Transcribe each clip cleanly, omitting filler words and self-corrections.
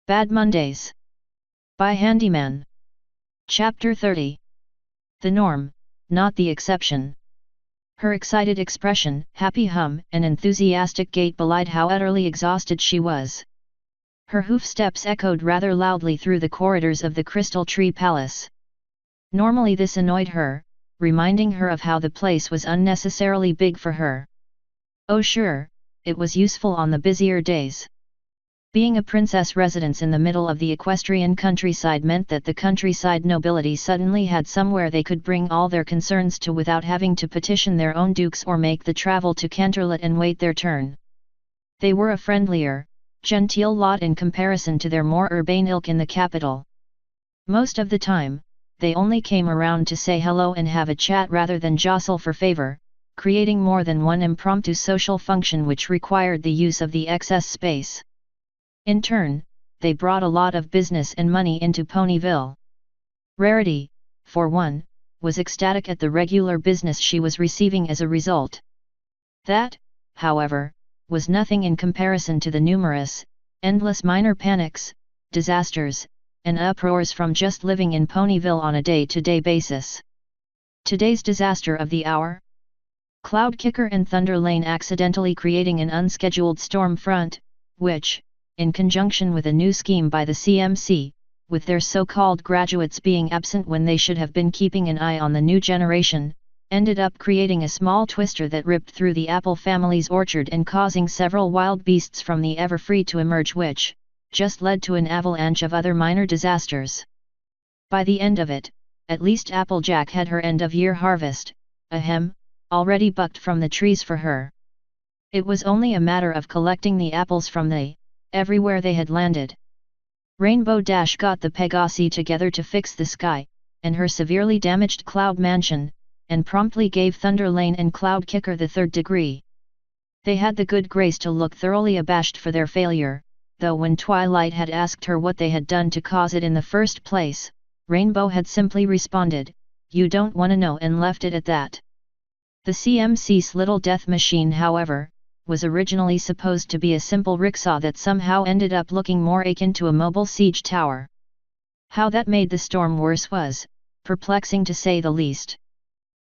Bad Mondays. By Handyman. Chapter 30. The norm, not the exception. Her excited expression, happy hum, and enthusiastic gait belied how utterly exhausted she was. Her hoof steps echoed rather loudly through the corridors of the Crystal Tree Palace. Normally this annoyed her, reminding her of how the place was unnecessarily big for her. Oh sure, it was useful on the busier days. Being a princess residence in the middle of the equestrian countryside meant that the countryside nobility suddenly had somewhere they could bring all their concerns to without having to petition their own dukes or make the travel to Canterlot and wait their turn. They were a friendlier, genteel lot in comparison to their more urbane ilk in the capital. Most of the time, they only came around to say hello and have a chat rather than jostle for favor, creating more than one impromptu social function which required the use of the excess space. In turn, they brought a lot of business and money into Ponyville. Rarity, for one, was ecstatic at the regular business she was receiving as a result. That, however, was nothing in comparison to the numerous, endless minor panics, disasters, and uproars from just living in Ponyville on a day-to-day basis. Today's disaster of the hour? Cloud Kicker and Thunder Lane accidentally creating an unscheduled storm front, which, in conjunction with a new scheme by the CMC, with their so-called graduates being absent when they should have been keeping an eye on the new generation, ended up creating a small twister that ripped through the Apple family's orchard and causing several wild beasts from the Everfree to emerge, which just led to an avalanche of other minor disasters. By the end of it, at least Applejack had her end-of-year harvest, already bucked from the trees for her. It was only a matter of collecting the apples from everywhere they had landed. Rainbow Dash got the Pegasi together to fix the sky, and her severely damaged Cloud Mansion, and promptly gave Thunder Lane and Cloud Kicker the third degree. They had the good grace to look thoroughly abashed for their failure, though when Twilight had asked her what they had done to cause it in the first place, Rainbow had simply responded, "You don't want to know," and left it at that. The CMC's little death machine, however, was originally supposed to be a simple rickshaw that somehow ended up looking more akin to a mobile siege tower. How that made the storm worse was perplexing to say the least.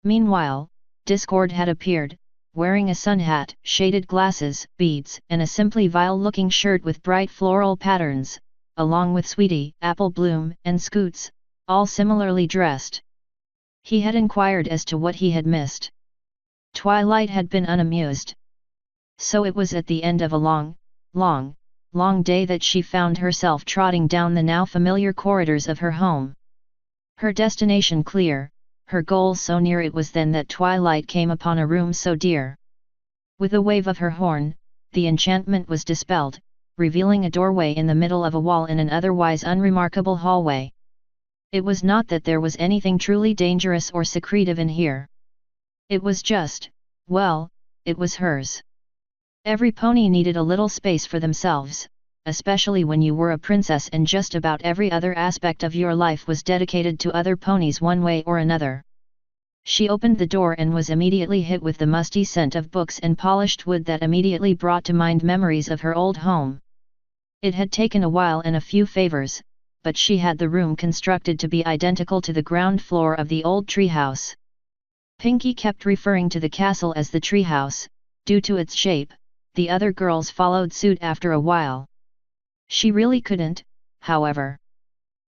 Meanwhile, Discord had appeared, wearing a sun hat, shaded glasses, beads, and a simply vile-looking shirt with bright floral patterns, along with Sweetie, Apple Bloom, and Scoots, all similarly dressed. He had inquired as to what he had missed. Twilight had been unamused. So it was at the end of a long day that she found herself trotting down the now familiar corridors of her home. Her destination clear, her goal so near, it was then that Twilight came upon a room so dear. With a wave of her horn, the enchantment was dispelled, revealing a doorway in the middle of a wall in an otherwise unremarkable hallway. It was not that there was anything truly dangerous or secretive in here. It was just, well, it was hers. Every pony needed a little space for themselves, especially when you were a princess and just about every other aspect of your life was dedicated to other ponies one way or another. She opened the door and was immediately hit with the musty scent of books and polished wood that immediately brought to mind memories of her old home. It had taken a while and a few favors, but she had the room constructed to be identical to the ground floor of the old treehouse. Pinkie kept referring to the castle as the treehouse, due to its shape. The other girls followed suit after a while. She really couldn't, however.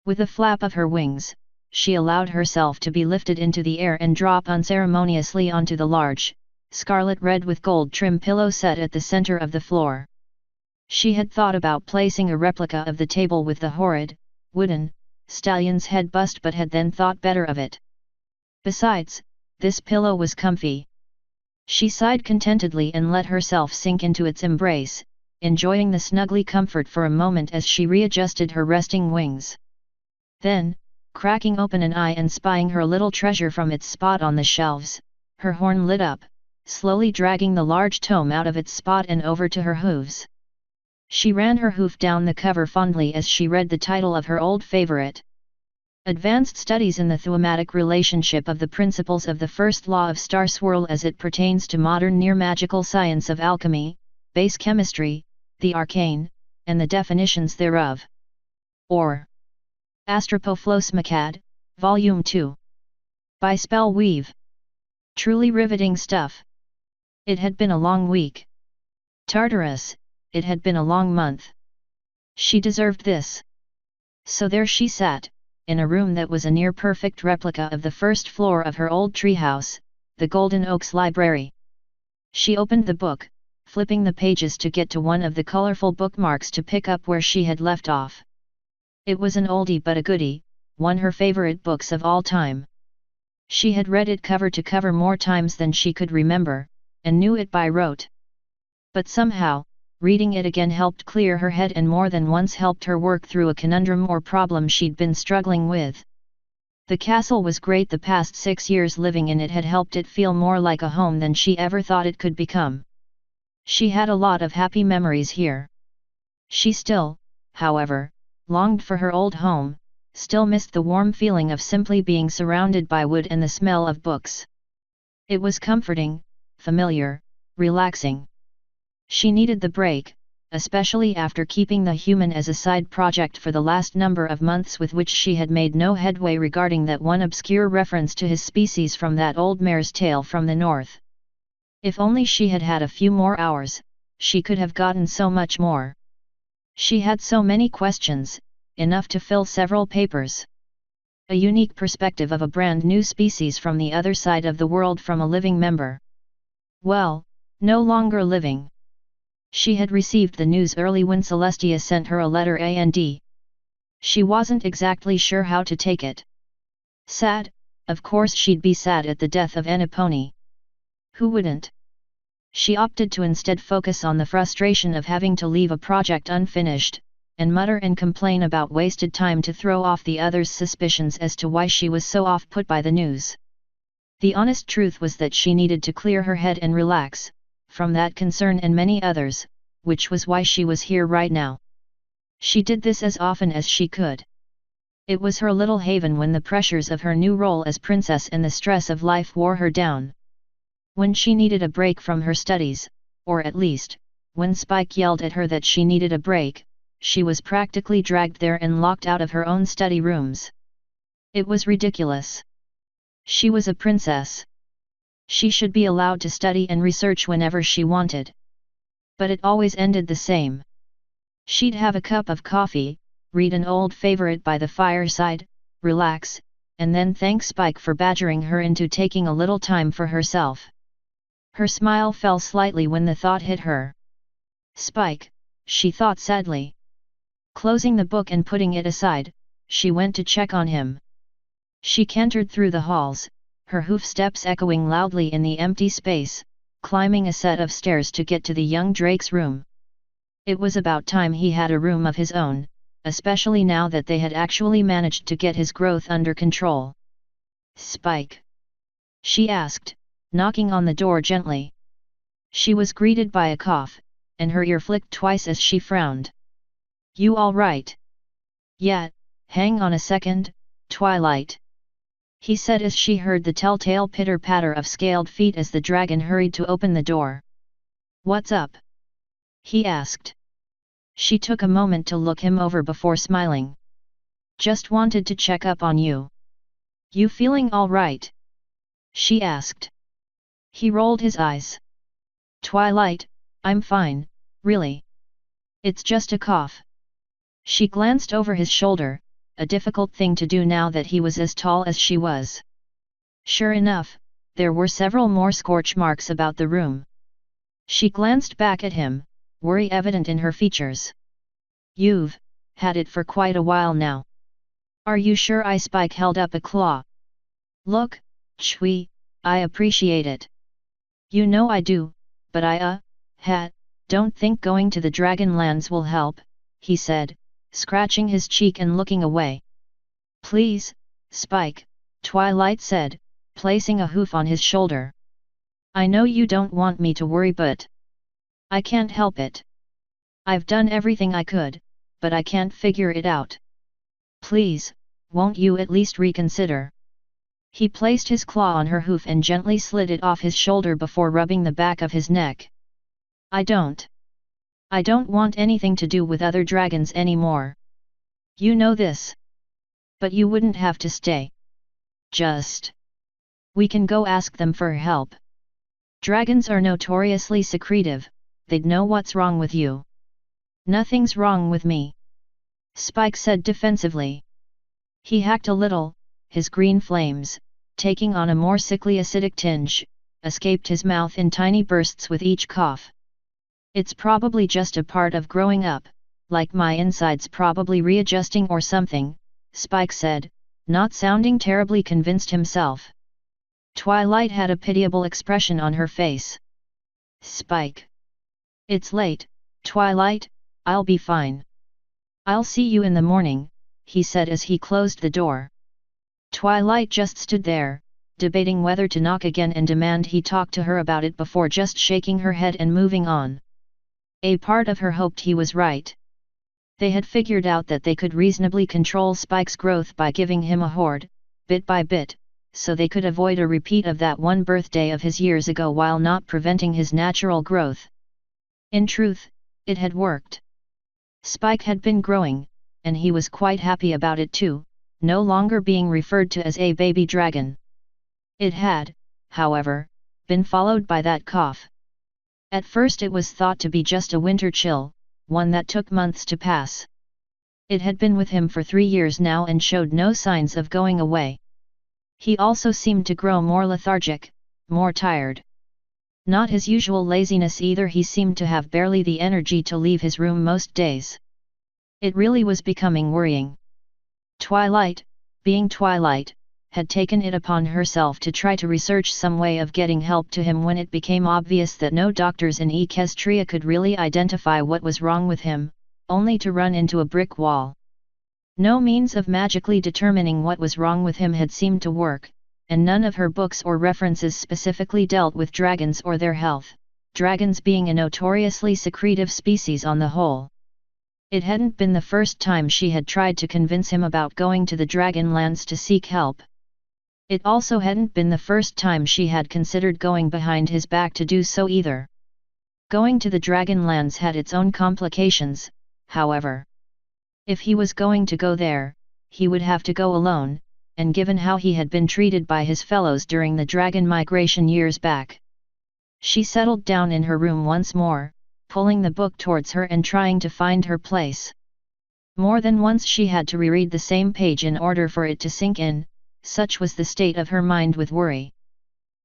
With a flap of her wings, she allowed herself to be lifted into the air and drop unceremoniously onto the large, scarlet red with gold trim pillow set at the center of the floor. She had thought about placing a replica of the table with the horrid, wooden, stallion's head bust, but had then thought better of it. Besides, this pillow was comfy. She sighed contentedly and let herself sink into its embrace, enjoying the snuggly comfort for a moment as she readjusted her resting wings. Then, cracking open an eye and spying her little treasure from its spot on the shelves, her horn lit up, slowly dragging the large tome out of its spot and over to her hooves. She ran her hoof down the cover fondly as she read the title of her old favorite. Advanced Studies in the Thematic Relationship of the Principles of the First Law of Star Swirl as it Pertains to Modern Near-Magical Science of Alchemy, Base Chemistry, the Arcane, and the Definitions thereof, or Astropoflos Macad, Volume 2. By Spellweave. Truly riveting stuff. It had been a long week. Tartarus, it had been a long month. She deserved this. So there she sat, in a room that was a near-perfect replica of the first floor of her old treehouse, the Golden Oaks Library. She opened the book, flipping the pages to get to one of the colorful bookmarks to pick up where she had left off. It was an oldie but a goodie, one her favorite books of all time. She had read it cover to cover more times than she could remember, and knew it by rote. But somehow, reading it again helped clear her head and more than once helped her work through a conundrum or problem she'd been struggling with. The castle was great. The past 6 years living in it had helped it feel more like a home than she ever thought it could become. She had a lot of happy memories here. She still, however, longed for her old home, still missed the warm feeling of simply being surrounded by wood and the smell of books. It was comforting, familiar, relaxing. She needed the break, especially after keeping the human as a side project for the last number of months with which she had made no headway regarding that one obscure reference to his species from that old mare's tale from the north. If only she had had a few more hours, she could have gotten so much more. She had so many questions, enough to fill several papers. A unique perspective of a brand new species from the other side of the world from a living member. Well, no longer living. She had received the news early when Celestia sent her a letter and she wasn't exactly sure how to take it. Sad, of course she'd be sad at the death of Enipone. Who wouldn't? She opted to instead focus on the frustration of having to leave a project unfinished, and mutter and complain about wasted time to throw off the others' suspicions as to why she was so off-put by the news. The honest truth was that she needed to clear her head and relax, from that concern and many others, which was why she was here right now. She did this as often as she could. It was her little haven when the pressures of her new role as princess and the stress of life wore her down. When she needed a break from her studies, or at least, when Spike yelled at her that she needed a break, she was practically dragged there and locked out of her own study rooms. It was ridiculous. She was a princess. She should be allowed to study and research whenever she wanted. But it always ended the same. She'd have a cup of coffee, read an old favorite by the fireside, relax, and then thank Spike for badgering her into taking a little time for herself. Her smile fell slightly when the thought hit her. Spike, she thought sadly. Closing the book and putting it aside, she went to check on him. She cantered through the halls, her hoof steps echoing loudly in the empty space, climbing a set of stairs to get to the young Drake's room. It was about time he had a room of his own, especially now that they had actually managed to get his growth under control. Spike? She asked, knocking on the door gently. She was greeted by a cough, and her ear flicked twice as she frowned. You all right? Yeah, hang on a second, Twilight. He said as she heard the telltale pitter-patter of scaled feet as the dragon hurried to open the door. What's up? He asked. She took a moment to look him over before smiling. Just wanted to check up on you. You feeling all right? She asked. He rolled his eyes. Twilight, I'm fine, really. It's just a cough. She glanced over his shoulder, a difficult thing to do now that he was as tall as she was. Sure enough, there were several more scorch marks about the room. She glanced back at him, worry evident in her features. You've had it for quite a while now. Are you sure? Spike held up a claw. Look, Chui, I appreciate it. You know I do, but don't think going to the Dragonlands will help, he said, scratching his cheek and looking away. Please, Spike, Twilight said, placing a hoof on his shoulder. I know you don't want me to worry, but I can't help it. I've done everything I could, but I can't figure it out. Please, won't you at least reconsider? He placed his claw on her hoof and gently slid it off his shoulder before rubbing the back of his neck. I don't want anything to do with other dragons anymore. You know this. But you wouldn't have to stay. Just. We can go ask them for help. Dragons are notoriously secretive, they'd know what's wrong with you. Nothing's wrong with me. Spike said defensively. He hacked a little, his green flames, taking on a more sickly acidic tinge, escaped his mouth in tiny bursts with each cough. It's probably just a part of growing up, like my insides probably readjusting or something, Spike said, not sounding terribly convinced himself. Twilight had a pitiable expression on her face. Spike. It's late, Twilight, I'll be fine. I'll see you in the morning, he said as he closed the door. Twilight just stood there, debating whether to knock again and demand he talk to her about it before just shaking her head and moving on. A part of her hoped he was right. They had figured out that they could reasonably control Spike's growth by giving him a horde, bit by bit, so they could avoid a repeat of that one birthday of his years ago while not preventing his natural growth. In truth, it had worked. Spike had been growing, and he was quite happy about it too, no longer being referred to as a baby dragon. It had, however, been followed by that cough. At first it was thought to be just a winter chill, one that took months to pass. It had been with him for 3 years now and showed no signs of going away. He also seemed to grow more lethargic, more tired. Not his usual laziness either, he seemed to have barely the energy to leave his room most days. It really was becoming worrying. Twilight, being Twilight, had taken it upon herself to try to research some way of getting help to him when it became obvious that no doctors in Equestria could really identify what was wrong with him, only to run into a brick wall. No means of magically determining what was wrong with him had seemed to work, and none of her books or references specifically dealt with dragons or their health, dragons being a notoriously secretive species on the whole. It hadn't been the first time she had tried to convince him about going to the Dragonlands to seek help. It also hadn't been the first time she had considered going behind his back to do so either. Going to the Dragonlands had its own complications, however. If he was going to go there, he would have to go alone, and given how he had been treated by his fellows during the dragon migration years back. She settled down in her room once more, pulling the book towards her and trying to find her place. More than once she had to reread the same page in order for it to sink in, such was the state of her mind with worry.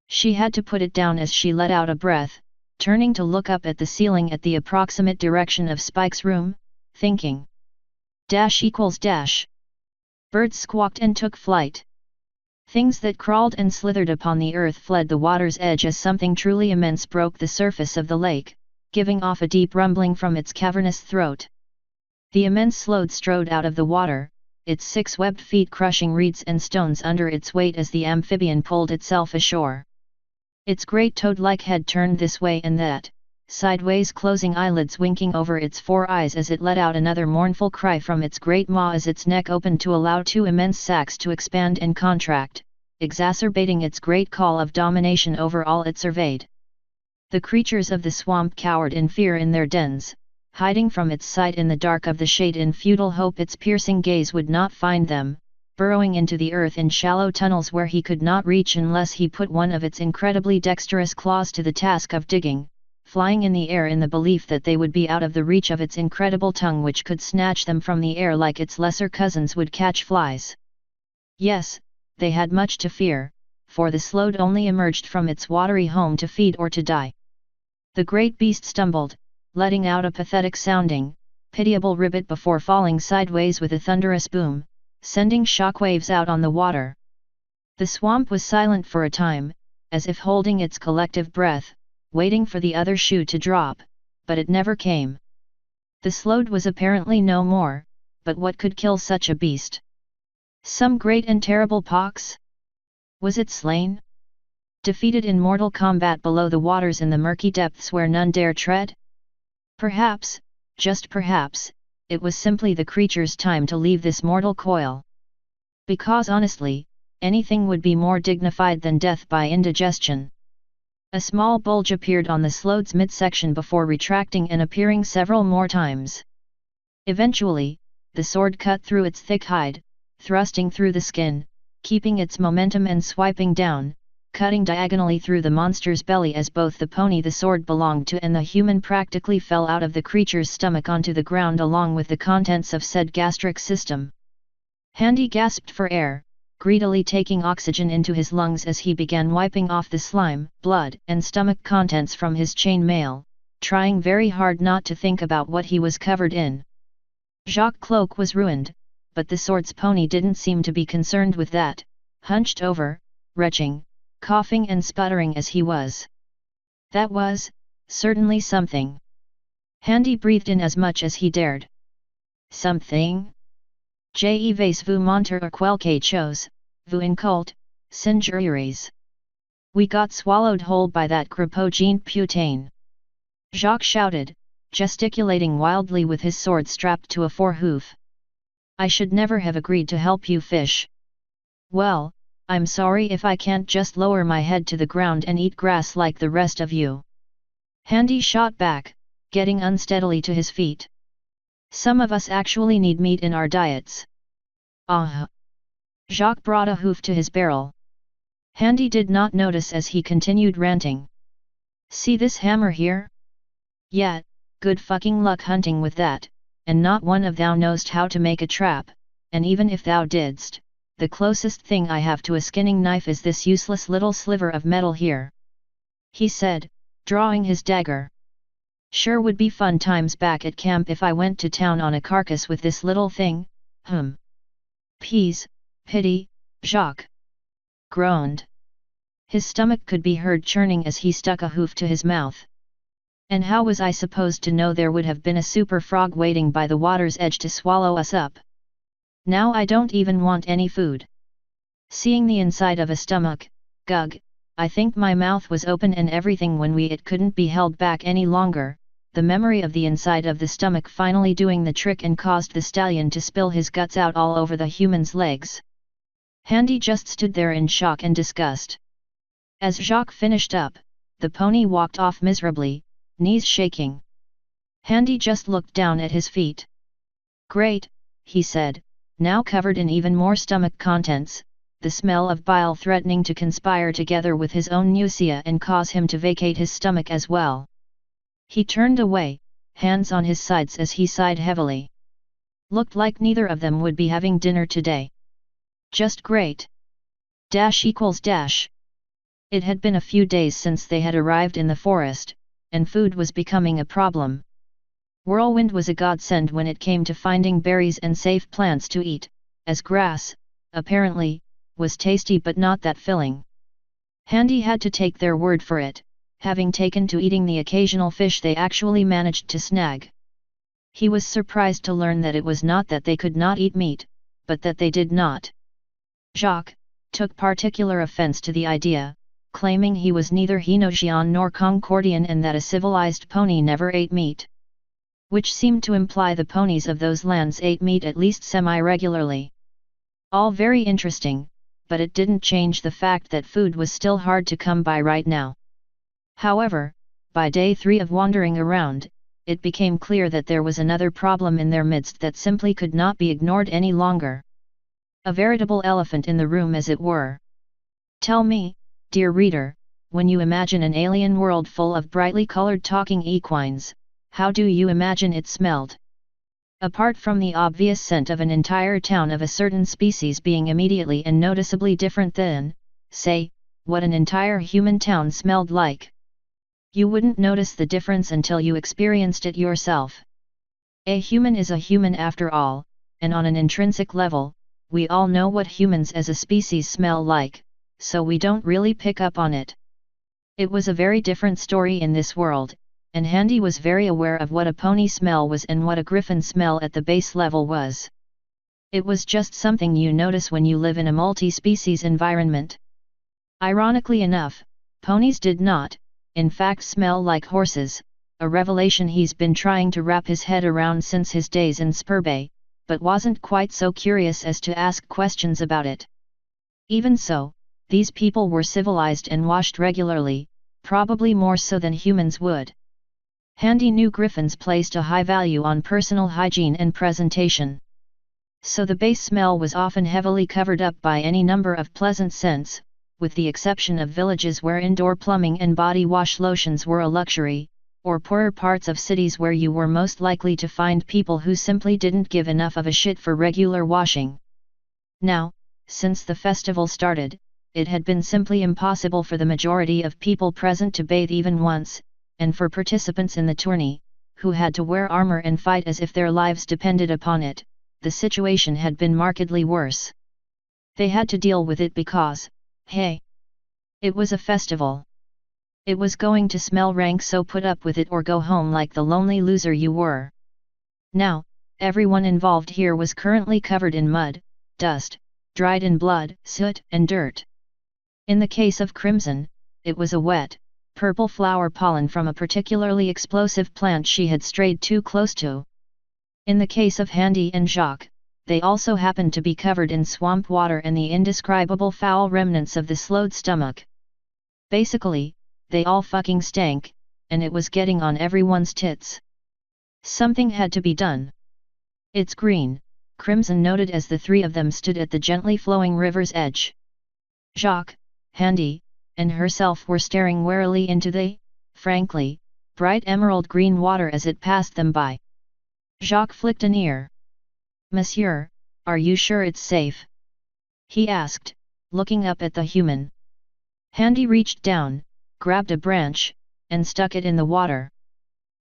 She had to put it down as she let out a breath, turning to look up at the ceiling at the approximate direction of Spike's room, thinking. == Birds squawked and took flight. Things that crawled and slithered upon the earth fled the water's edge as something truly immense broke the surface of the lake, giving off a deep rumbling from its cavernous throat. The immense sload strode out of the water, its 6 webbed feet crushing reeds and stones under its weight as the amphibian pulled itself ashore. Its great toad-like head turned this way and that, sideways, closing eyelids winking over its 4 eyes as it let out another mournful cry from its great maw as its neck opened to allow 2 immense sacs to expand and contract, exacerbating its great call of domination over all it surveyed. The creatures of the swamp cowered in fear in their dens, hiding from its sight in the dark of the shade in futile hope its piercing gaze would not find them, burrowing into the earth in shallow tunnels where he could not reach unless he put one of its incredibly dexterous claws to the task of digging, flying in the air in the belief that they would be out of the reach of its incredible tongue which could snatch them from the air like its lesser cousins would catch flies. Yes, they had much to fear, for the sload only emerged from its watery home to feed or to die. The great beast stumbled, letting out a pathetic sounding, pitiable ribbit before falling sideways with a thunderous boom, sending shockwaves out on the water. The swamp was silent for a time, as if holding its collective breath, waiting for the other shoe to drop, but it never came. The sload was apparently no more, but what could kill such a beast? Some great and terrible pox? Was it slain? Defeated in mortal combat below the waters in the murky depths where none dare tread? Perhaps, just perhaps, it was simply the creature's time to leave this mortal coil. Because honestly, anything would be more dignified than death by indigestion. A small bulge appeared on the slode's midsection before retracting and appearing several more times. Eventually, the sword cut through its thick hide, thrusting through the skin, keeping its momentum and swiping down, cutting diagonally through the monster's belly as both the pony the sword belonged to and the human practically fell out of the creature's stomach onto the ground along with the contents of said gastric system. Handy gasped for air, greedily taking oxygen into his lungs as he began wiping off the slime, blood and stomach contents from his chain mail, trying very hard not to think about what he was covered in. Jacques' cloak was ruined, but the sword's pony didn't seem to be concerned with that, hunched over, retching, coughing and sputtering as he was. That was, certainly something. Handy breathed in as much as he dared. Something? Je vais vous montrer quelque chose, vous inculte, singuliers. We got swallowed whole by that crepogene putain. Jacques shouted, gesticulating wildly with his sword strapped to a forehoof. I should never have agreed to help you fish. Well, I'm sorry if I can't just lower my head to the ground and eat grass like the rest of you. Handy shot back, getting unsteadily to his feet. Some of us actually need meat in our diets. Jacques brought a hoof to his barrel. Handy did not notice as he continued ranting. See this hammer here? Yeah, good fucking luck hunting with that, and not one of thou knowst how to make a trap, and even if thou didst, the closest thing I have to a skinning knife is this useless little sliver of metal here. He said, drawing his dagger. Sure would be fun times back at camp if I went to town on a carcass with this little thing, Peas, pity, Jacques groaned. His stomach could be heard churning as he stuck a hoof to his mouth. And how was I supposed to know there would have been a super frog waiting by the water's edge to swallow us up? Now I don't even want any food. Seeing the inside of a stomach, gug, I think my mouth was open and everything when it couldn't be held back any longer, the memory of the inside of the stomach finally doing the trick and caused the stallion to spill his guts out all over the human's legs. Handy just stood there in shock and disgust. As Jacques finished up, the pony walked off miserably, knees shaking. Handy just looked down at his feet. Great, he said, now covered in even more stomach contents, the smell of bile threatening to conspire together with his own nausea and cause him to vacate his stomach as well. He turned away, hands on his sides as he sighed heavily. Looked like neither of them would be having dinner today. Just great. ===. It had been a few days since they had arrived in the forest, and food was becoming a problem. Whirlwind was a godsend when it came to finding berries and safe plants to eat, as grass, apparently, was tasty but not that filling. Handy had to take their word for it, having taken to eating the occasional fish they actually managed to snag. He was surprised to learn that it was not that they could not eat meat, but that they did not. Jacques took particular offense to the idea, claiming he was neither Hainosian nor Concordian and that a civilized pony never ate meat. Which seemed to imply the ponies of those lands ate meat at least semi-regularly. All very interesting, but it didn't change the fact that food was still hard to come by right now. However, by day 3 of wandering around, it became clear that there was another problem in their midst that simply could not be ignored any longer. A veritable elephant in the room as it were. Tell me, dear reader, when you imagine an alien world full of brightly colored talking equines, how do you imagine it smelled? Apart from the obvious scent of an entire town of a certain species being immediately and noticeably different than, say, what an entire human town smelled like. You wouldn't notice the difference until you experienced it yourself. A human is a human after all, and on an intrinsic level, we all know what humans as a species smell like, so we don't really pick up on it. It was a very different story in this world, and Handy was very aware of what a pony smell was and what a griffin smell at the base level was. It was just something you notice when you live in a multi-species environment. Ironically enough, ponies did not, in fact, smell like horses, a revelation he's been trying to wrap his head around since his days in Spurbay, but wasn't quite so curious as to ask questions about it. Even so, these people were civilized and washed regularly, probably more so than humans would. Handy knew griffins placed a high value on personal hygiene and presentation. So the base smell was often heavily covered up by any number of pleasant scents, with the exception of villages where indoor plumbing and body wash lotions were a luxury, or poorer parts of cities where you were most likely to find people who simply didn't give enough of a shit for regular washing. Now, since the festival started, it had been simply impossible for the majority of people present to bathe even once, and for participants in the tourney, who had to wear armor and fight as if their lives depended upon it, the situation had been markedly worse. They had to deal with it because, hey, it was a festival. It was going to smell rank, so put up with it or go home like the lonely loser you were. Now, everyone involved here was currently covered in mud, dust, dried in blood, soot and dirt. In the case of Crimson, it was a wet, purple flower pollen from a particularly explosive plant she had strayed too close to. In the case of Handy and Jacques, they also happened to be covered in swamp water and the indescribable foul remnants of the slowed stomach. Basically, they all fucking stank, and it was getting on everyone's tits. Something had to be done. It's green, Crimson noted as the three of them stood at the gently flowing river's edge. Jacques, Handy, and herself were staring warily into the, frankly, bright emerald green water as it passed them by. Jacques flicked an ear. "Monsieur, are you sure it's safe?" he asked, looking up at the human. Handy reached down, grabbed a branch, and stuck it in the water.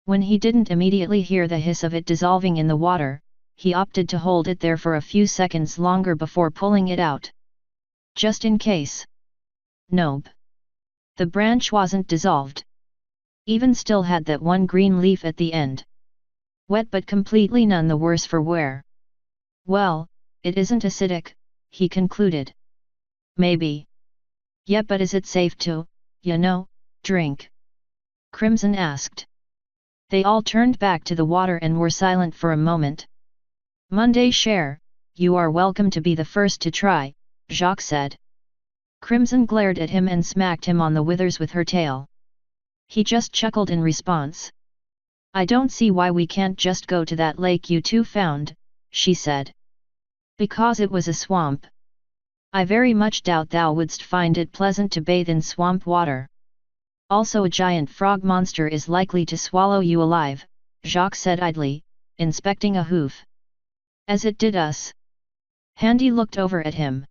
When he didn't immediately hear the hiss of it dissolving in the water, he opted to hold it there for a few seconds longer before pulling it out. Just in case. Nope. The branch wasn't dissolved. Even still had that one green leaf at the end. Wet but completely none the worse for wear. Well, it isn't acidic, he concluded. Maybe. Yeah, but is it safe to, drink? Crimson asked. They all turned back to the water and were silent for a moment. "Monday Cher, you are welcome to be the first to try," Jacques said. Crimson glared at him and smacked him on the withers with her tail. He just chuckled in response. "I don't see why we can't just go to that lake you two found," she said. "Because it was a swamp. I very much doubt thou wouldst find it pleasant to bathe in swamp water. Also a giant frog monster is likely to swallow you alive," Jacques said idly, inspecting a hoof. "As it did us." Handy looked over at him.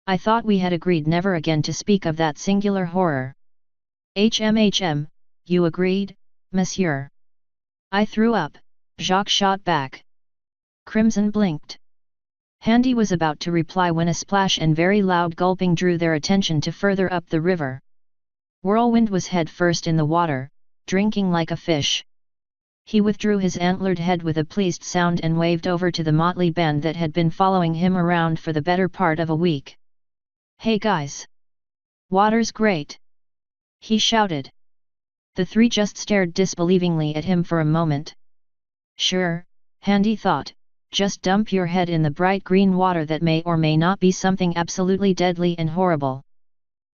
"I thought we had agreed never again to speak of that singular horror." "HMHM, you agreed, monsieur." "I threw up," Jacques shot back. Crimson blinked. Handy was about to reply when a splash and very loud gulping drew their attention to further up the river. Whirlwind was head first in the water, drinking like a fish. He withdrew his antlered head with a pleased sound and waved over to the motley band that had been following him around for the better part of a week. "Hey guys! Water's great!" he shouted. The three just stared disbelievingly at him for a moment. "Sure," Handy thought, "just dump your head in the bright green water that may or may not be something absolutely deadly and horrible.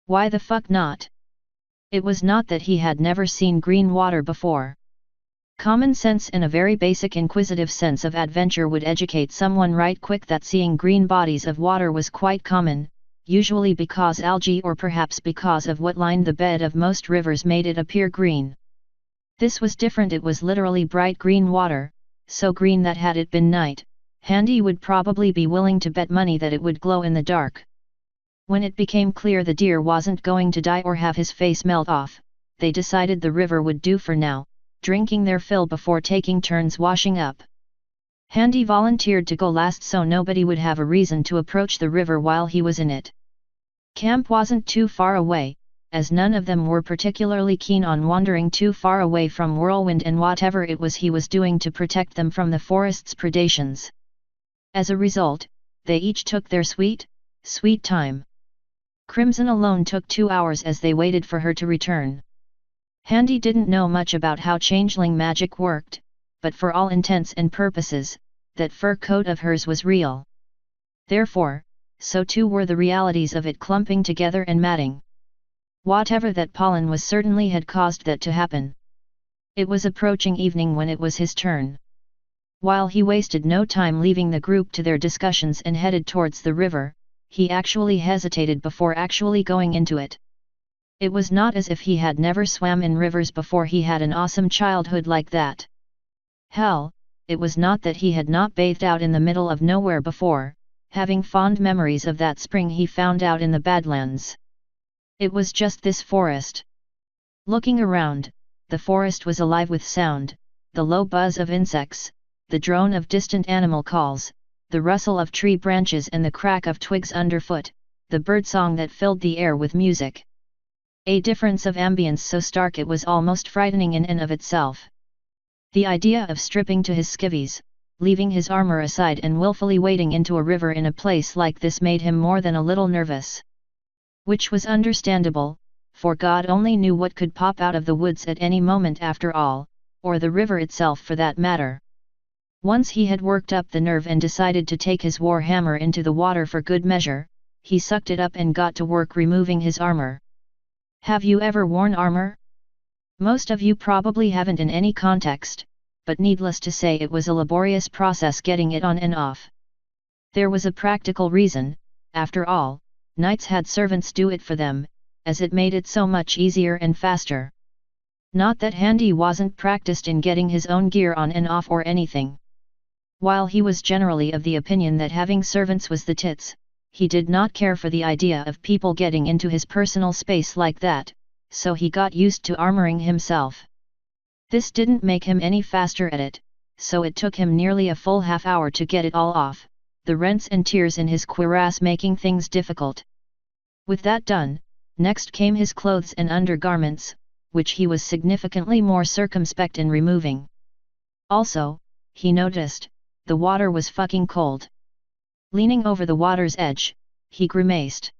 Why the fuck not?" It was not that he had never seen green water before. Common sense and a very basic inquisitive sense of adventure would educate someone right quick that seeing green bodies of water was quite common, usually because algae or perhaps because of what lined the bed of most rivers made it appear green. This was different. It was literally bright green water, so green that had it been night, Handy would probably be willing to bet money that it would glow in the dark. When it became clear the deer wasn't going to die or have his face melt off, they decided the river would do for now, drinking their fill before taking turns washing up. Handy volunteered to go last so nobody would have a reason to approach the river while he was in it. Camp wasn't too far away, as none of them were particularly keen on wandering too far away from Whirlwind and whatever it was he was doing to protect them from the forest's predations. As a result, they each took their sweet time. Crimson alone took 2 hours as they waited for her to return. Handy didn't know much about how changeling magic worked, but for all intents and purposes, that fur coat of hers was real. Therefore, so too were the realities of it clumping together and matting. Whatever that pollen was certainly had caused that to happen. It was approaching evening when it was his turn. While he wasted no time leaving the group to their discussions and headed towards the river, he actually hesitated before actually going into it. It was not as if he had never swam in rivers before. He had an awesome childhood like that. Hell, it was not that he had not bathed out in the middle of nowhere before, having fond memories of that spring he found out in the Badlands. It was just this forest. Looking around, the forest was alive with sound, the low buzz of insects, the drone of distant animal calls, the rustle of tree branches and the crack of twigs underfoot, the birdsong that filled the air with music. A difference of ambience so stark it was almost frightening in and of itself. The idea of stripping to his skivvies, leaving his armor aside and willfully wading into a river in a place like this made him more than a little nervous. Which was understandable, for God only knew what could pop out of the woods at any moment after all, or the river itself for that matter. Once he had worked up the nerve and decided to take his war hammer into the water for good measure, he sucked it up and got to work removing his armor. Have you ever worn armor? Most of you probably haven't in any context, but needless to say it was a laborious process getting it on and off. There was a practical reason, after all, knights had servants do it for them, as it made it so much easier and faster. Not that Handy wasn't practiced in getting his own gear on and off or anything. While he was generally of the opinion that having servants was the tits, he did not care for the idea of people getting into his personal space like that, so he got used to armoring himself. This didn't make him any faster at it, so it took him nearly a full half hour to get it all off, the rents and tears in his cuirass making things difficult. With that done, next came his clothes and undergarments, which he was significantly more circumspect in removing. Also, he noticed, the water was fucking cold. Leaning over the water's edge, he grimaced.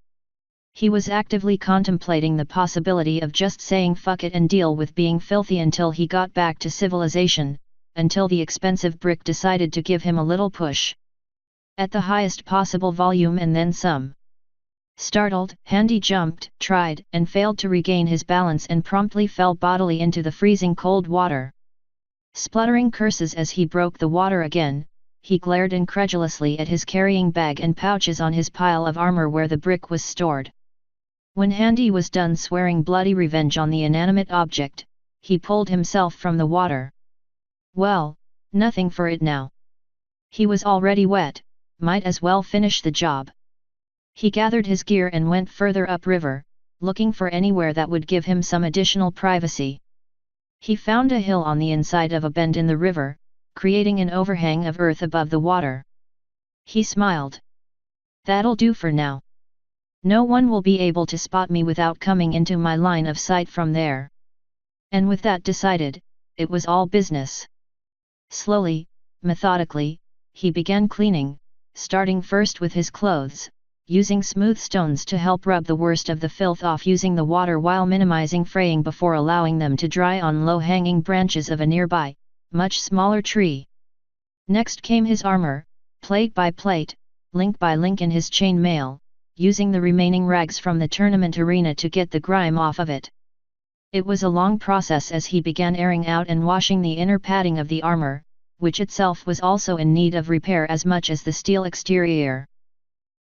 He was actively contemplating the possibility of just saying fuck it and deal with being filthy until he got back to civilization, until the expensive brick decided to give him a little push. At the highest possible volume and then some. Startled, Handy jumped, tried, and failed to regain his balance and promptly fell bodily into the freezing cold water. Spluttering curses as he broke the water again, he glared incredulously at his carrying bag and pouches on his pile of armor where the brick was stored. When Handy was done swearing bloody revenge on the inanimate object, he pulled himself from the water. Well, nothing for it now. He was already wet, might as well finish the job. He gathered his gear and went further upriver, looking for anywhere that would give him some additional privacy. He found a hill on the inside of a bend in the river, creating an overhang of earth above the water. He smiled. That'll do for now. No one will be able to spot me without coming into my line of sight from there. And with that decided, it was all business. Slowly, methodically, he began cleaning, starting first with his clothes, using smooth stones to help rub the worst of the filth off using the water while minimizing fraying before allowing them to dry on low-hanging branches of a nearby, much smaller tree. Next came his armor, plate by plate, link by link in his chain mail, using the remaining rags from the tournament arena to get the grime off of it. It was a long process as he began airing out and washing the inner padding of the armor, which itself was also in need of repair as much as the steel exterior.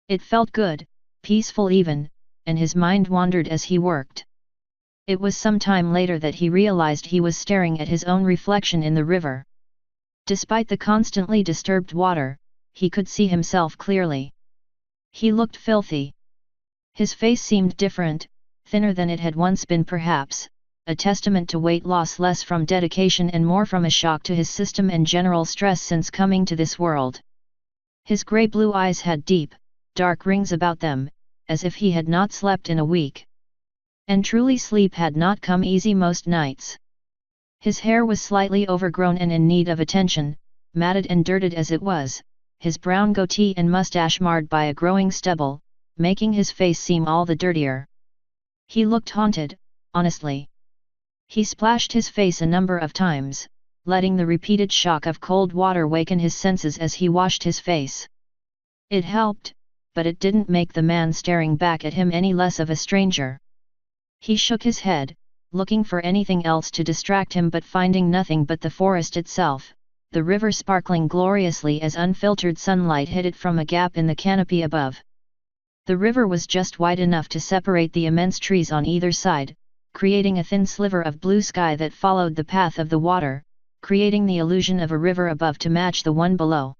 It felt good, peaceful even, and his mind wandered as he worked. It was some time later that he realized he was staring at his own reflection in the river. Despite the constantly disturbed water, he could see himself clearly. He looked filthy. His face seemed different, thinner than it had once been perhaps, a testament to weight loss less from dedication and more from a shock to his system and general stress since coming to this world. His grey-blue eyes had deep, dark rings about them, as if he had not slept in a week. And truly sleep had not come easy most nights. His hair was slightly overgrown and in need of attention, matted and dirted as it was, his brown goatee and mustache marred by a growing stubble, making his face seem all the dirtier. He looked haunted, honestly. He splashed his face a number of times, letting the repeated shock of cold water waken his senses as he washed his face. It helped, but it didn't make the man staring back at him any less of a stranger. He shook his head, looking for anything else to distract him but finding nothing but the forest itself, the river sparkling gloriously as unfiltered sunlight hit it from a gap in the canopy above. The river was just wide enough to separate the immense trees on either side, creating a thin sliver of blue sky that followed the path of the water, creating the illusion of a river above to match the one below.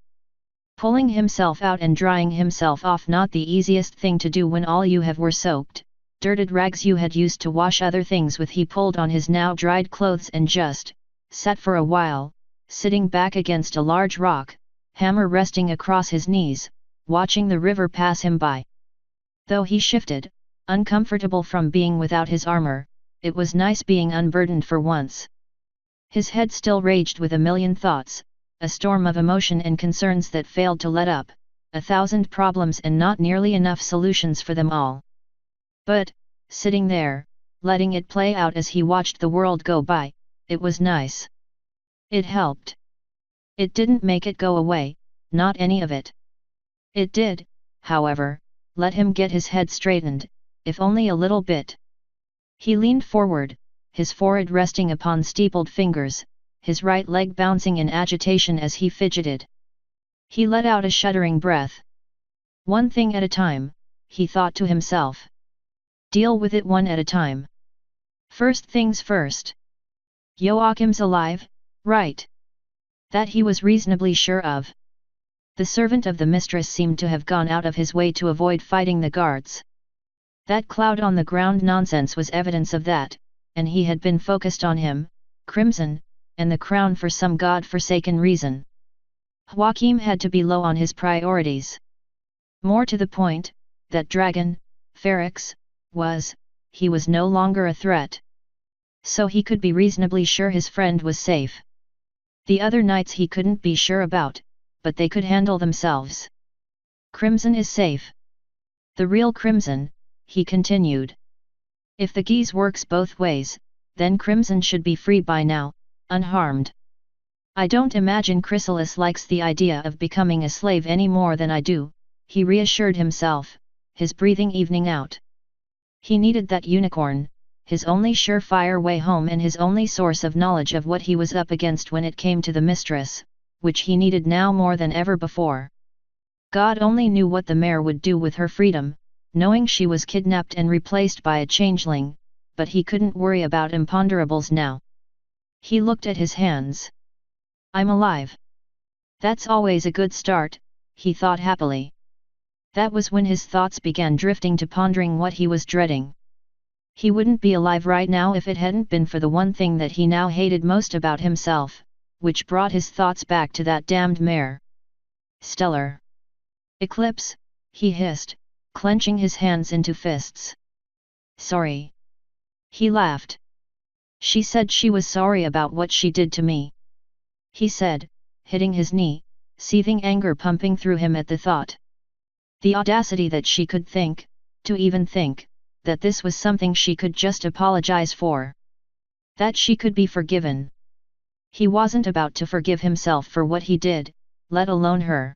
Pulling himself out and drying himself off, not the easiest thing to do when all you have were soaked, dirted rags you had used to wash other things with. He pulled on his now dried clothes and just sat for a while, sitting back against a large rock, hammer resting across his knees, watching the river pass him by. Though he shifted, uncomfortable from being without his armor, it was nice being unburdened for once. His head still raged with a million thoughts, a storm of emotion and concerns that failed to let up, 1,000 problems and not nearly enough solutions for them all. But, sitting there, letting it play out as he watched the world go by, it was nice. It helped. It didn't make it go away, not any of it. It did, however, let him get his head straightened, if only a little bit. He leaned forward, his forehead resting upon steepled fingers, his right leg bouncing in agitation as he fidgeted. He let out a shuddering breath. One thing at a time, he thought to himself. Deal with it one at a time. First things first. Joachim's alive, right? That he was reasonably sure of. The servant of the mistress seemed to have gone out of his way to avoid fighting the guards. That cloud on the ground nonsense was evidence of that, and he had been focused on him, Crimson, and the crown for some god-forsaken reason. Joachim had to be low on his priorities. More to the point, that dragon, Ferrex, he was no longer a threat. So he could be reasonably sure his friend was safe. The other knights he couldn't be sure about, but they could handle themselves. Crimson is safe. The real Crimson, he continued. If the geese works both ways, then Crimson should be free by now, unharmed. I don't imagine Chrysalis likes the idea of becoming a slave any more than I do, he reassured himself, his breathing evening out. He needed that unicorn, his only surefire way home and his only source of knowledge of what he was up against when it came to the mistress, which he needed now more than ever before. God only knew what the mare would do with her freedom, knowing she was kidnapped and replaced by a changeling, but he couldn't worry about imponderables now. He looked at his hands. I'm alive. That's always a good start, he thought happily. That was when his thoughts began drifting to pondering what he was dreading. He wouldn't be alive right now if it hadn't been for the one thing that he now hated most about himself, which brought his thoughts back to that damned mare. Stellar eclipse, he hissed, clenching his hands into fists. Sorry. He laughed. She said she was sorry about what she did to me. He said, hitting his knee, seething anger pumping through him at the thought. The audacity that she could think, to even think, that this was something she could just apologize for. That she could be forgiven. He wasn't about to forgive himself for what he did, let alone her.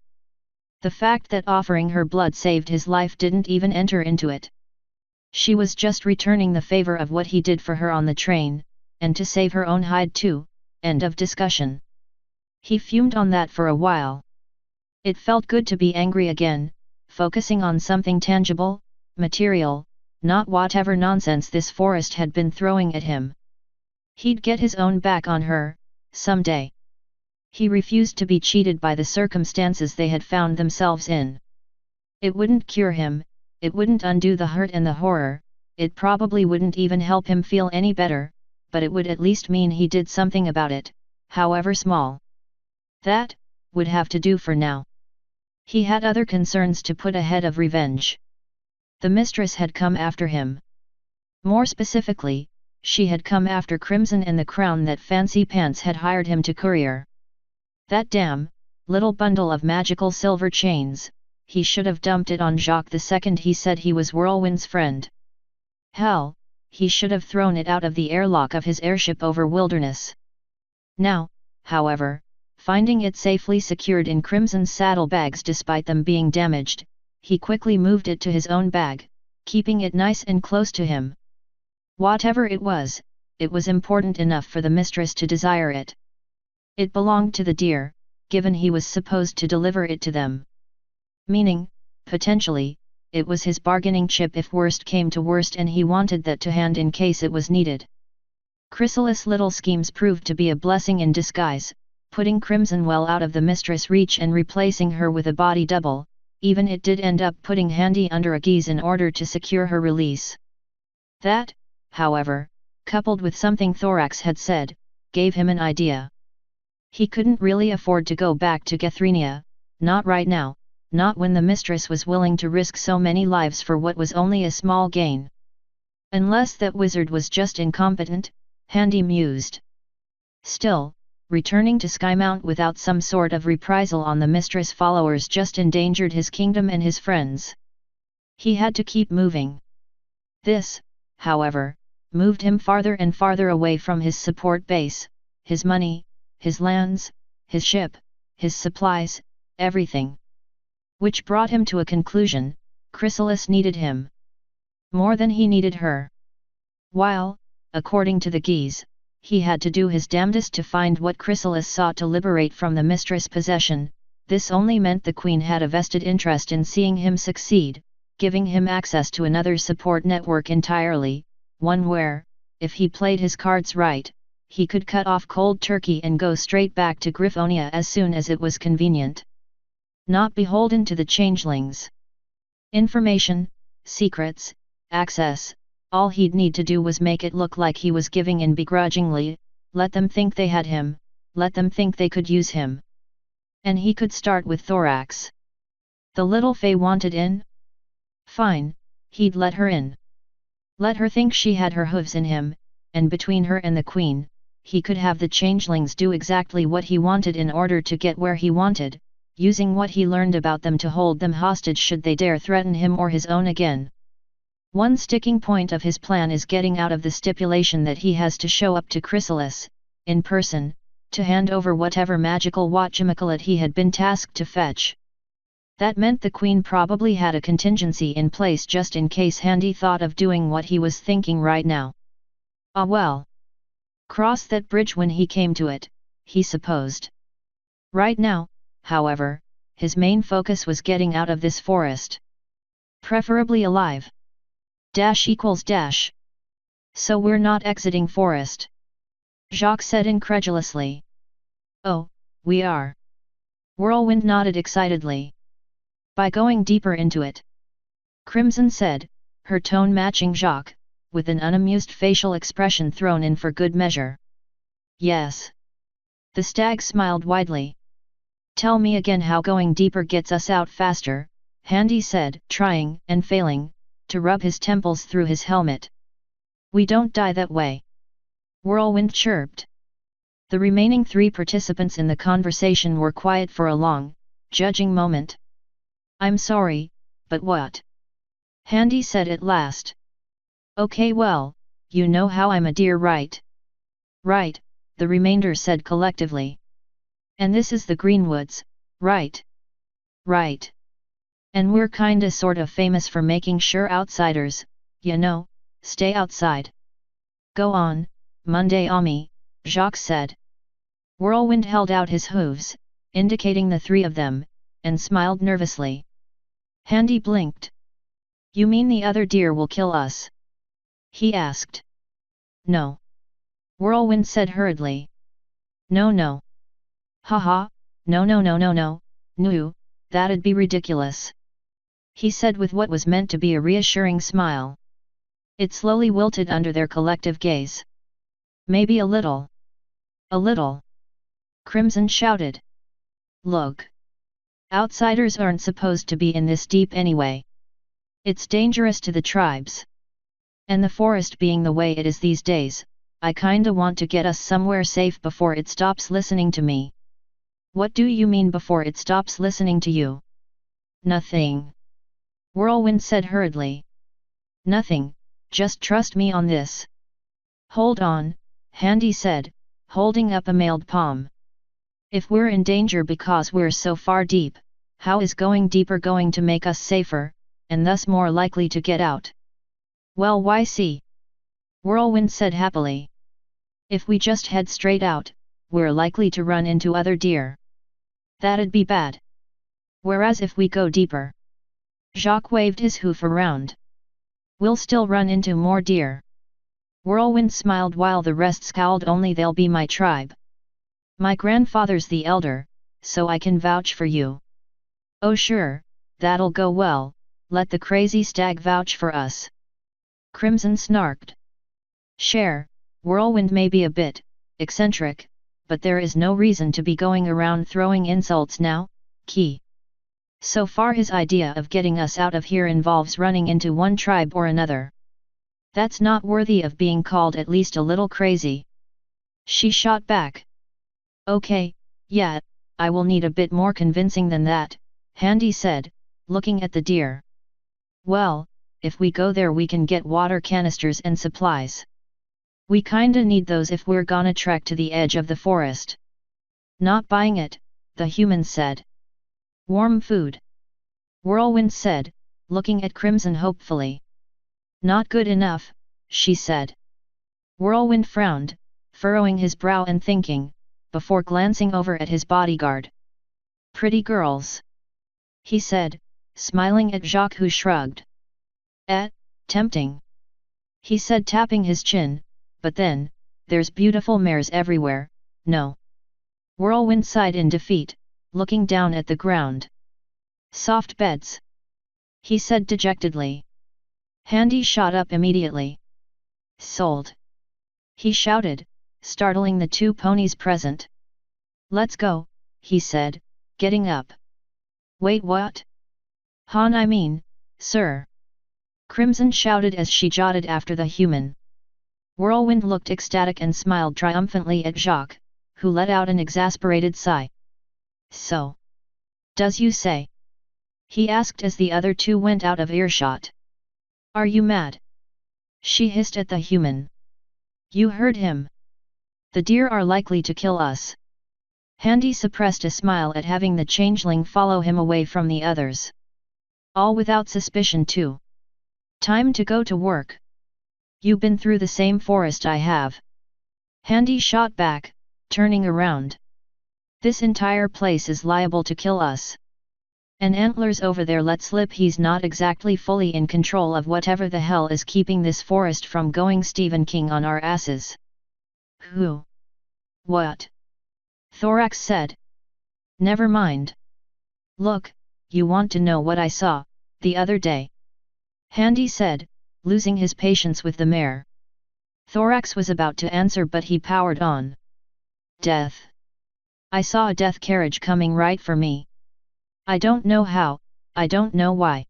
The fact that offering her blood saved his life didn't even enter into it. She was just returning the favor of what he did for her on the train, and to save her own hide too, end of discussion. He fumed on that for a while. It felt good to be angry again, focusing on something tangible, material, not whatever nonsense this forest had been throwing at him. He'd get his own back on her, someday. He refused to be cheated by the circumstances they had found themselves in. It wouldn't cure him, it wouldn't undo the hurt and the horror, it probably wouldn't even help him feel any better, but it would at least mean he did something about it, however small. That would have to do for now. He had other concerns to put ahead of revenge. The mistress had come after him. More specifically, she had come after Crimson and the crown that Fancy Pants had hired him to courier. That damn, little bundle of magical silver chains, he should have dumped it on Jacques the second he said he was Whirlwind's friend. Hell, he should have thrown it out of the airlock of his airship over wilderness. Now, however, finding it safely secured in Crimson's saddlebags despite them being damaged, he quickly moved it to his own bag, keeping it nice and close to him. Whatever it was important enough for the mistress to desire it. It belonged to the deer, given he was supposed to deliver it to them. Meaning, potentially, it was his bargaining chip if worst came to worst and he wanted that to hand in case it was needed. Chrysalis' little schemes proved to be a blessing in disguise, putting Crimson well out of the mistress' reach and replacing her with a body double, even it did end up putting Handy under a guise in order to secure her release. That, however, coupled with something Thorax had said, gave him an idea. He couldn't really afford to go back to Gethrenia, not right now, not when the mistress was willing to risk so many lives for what was only a small gain. Unless that wizard was just incompetent, Handy mused. Still, returning to Skymount without some sort of reprisal on the mistress' followers just endangered his kingdom and his friends. He had to keep moving. This, however, moved him farther and farther away from his support base, his money, his lands, his ship, his supplies, everything. Which brought him to a conclusion: Chrysalis needed him more than he needed her. While, according to the Geese, he had to do his damnedest to find what Chrysalis sought to liberate from the mistress' possession, this only meant the Queen had a vested interest in seeing him succeed, giving him access to another support network entirely, one where, if he played his cards right, he could cut off cold turkey and go straight back to Griffonia as soon as it was convenient. Not beholden to the changelings. Information, secrets, access, all he'd need to do was make it look like he was giving in begrudgingly, let them think they had him, let them think they could use him. And he could start with Thorax. The little Fae wanted in? Fine, he'd let her in. Let her think she had her hooves in him, and between her and the Queen, he could have the changelings do exactly what he wanted in order to get where he wanted, using what he learned about them to hold them hostage should they dare threaten him or his own again. One sticking point of his plan is getting out of the stipulation that he has to show up to Chrysalis, in person, to hand over whatever magical whatchamacallit he had been tasked to fetch. That meant the Queen probably had a contingency in place just in case Handy thought of doing what he was thinking right now. Ah well. Cross that bridge when he came to it, he supposed. Right now, however, his main focus was getting out of this forest. Preferably alive. ===. So we're not exiting forest? Jacques said incredulously. Oh, we are. Whirlwind nodded excitedly. By going deeper into it. Crimson said, her tone matching Jacques, with an unamused facial expression thrown in for good measure. Yes. The stag smiled widely. Tell me again how going deeper gets us out faster, Handy said, trying, and failing, to rub his temples through his helmet. We don't die that way. Whirlwind chirped. The remaining 3 participants in the conversation were quiet for a long, judging moment. I'm sorry, but what? Handy said at last. Okay, well, you know how I'm a deer, right? Right, the remainder said collectively. And this is the Greenwoods, right? Right. And we're kinda sorta famous for making sure outsiders, you know, stay outside. Go on, Monday Ami, Jacques said. Whirlwind held out his hooves, indicating the 3 of them, and smiled nervously. Handy blinked. You mean the other deer will kill us? He asked. No. Whirlwind said hurriedly. No. Haha, no, that'd be ridiculous. He said with what was meant to be a reassuring smile. It slowly wilted under their collective gaze. Maybe a little. A little. Crimson shouted. Look. Outsiders aren't supposed to be in this deep anyway. It's dangerous to the tribes. And the forest being the way it is these days, I kinda want to get us somewhere safe before it stops listening to me. What do you mean before it stops listening to you? Nothing. Whirlwind said hurriedly. Nothing, just trust me on this. Hold on, Handy said, holding up a mailed palm. If we're in danger because we're so far deep, how is going deeper going to make us safer, and thus more likely to get out? Well, why see? Whirlwind said happily. If we just head straight out, we're likely to run into other deer. That'd be bad. Whereas if we go deeper. Jacques waved his hoof around. We'll still run into more deer. Whirlwind smiled while the rest scowled. Only they'll be my tribe. My grandfather's the elder, so I can vouch for you. Oh sure, that'll go well, let the crazy stag vouch for us. Crimson snarked. Share, Whirlwind may be a bit eccentric, but there is no reason to be going around throwing insults now, Key. So far his idea of getting us out of here involves running into one tribe or another. That's not worthy of being called at least a little crazy. She shot back. Okay, yeah, I will need a bit more convincing than that, Handy said, looking at the deer. Well, if we go there we can get water canisters and supplies. We kinda need those if we're gonna trek to the edge of the forest. Not buying it, the human said. Warm food. Whirlwind said, looking at Crimson hopefully. Not good enough, she said. Whirlwind frowned, furrowing his brow and thinking, before glancing over at his bodyguard. Pretty girls. He said, smiling at Jacques who shrugged. Tempting. He said tapping his chin, but then, there's beautiful mares everywhere, no. Whirlwind sighed in defeat, looking down at the ground. Soft beds. He said dejectedly. Handy shot up immediately. Sold. He shouted, startling the two ponies present. Let's go, he said, getting up. Wait, what? Han, I mean, sir. Crimson shouted as she jotted after the human. Whirlwind looked ecstatic and smiled triumphantly at Jacques, who let out an exasperated sigh. So. Does you say? He asked as the other two went out of earshot. Are you mad? She hissed at the human. You heard him. The deer are likely to kill us. Handy suppressed a smile at having the changeling follow him away from the others. All without suspicion too. Time to go to work. You been through the same forest I have. Handy shot back, turning around. This entire place is liable to kill us. And Antlers over there let slip he's not exactly fully in control of whatever the hell is keeping this forest from going Stephen King on our asses. Who? What? Thorax said. Never mind. Look, you want to know what I saw, the other day? Handy said, losing his patience with the mare. Thorax was about to answer but he powered on. Death. I saw a death carriage coming right for me. I don't know how, I don't know why.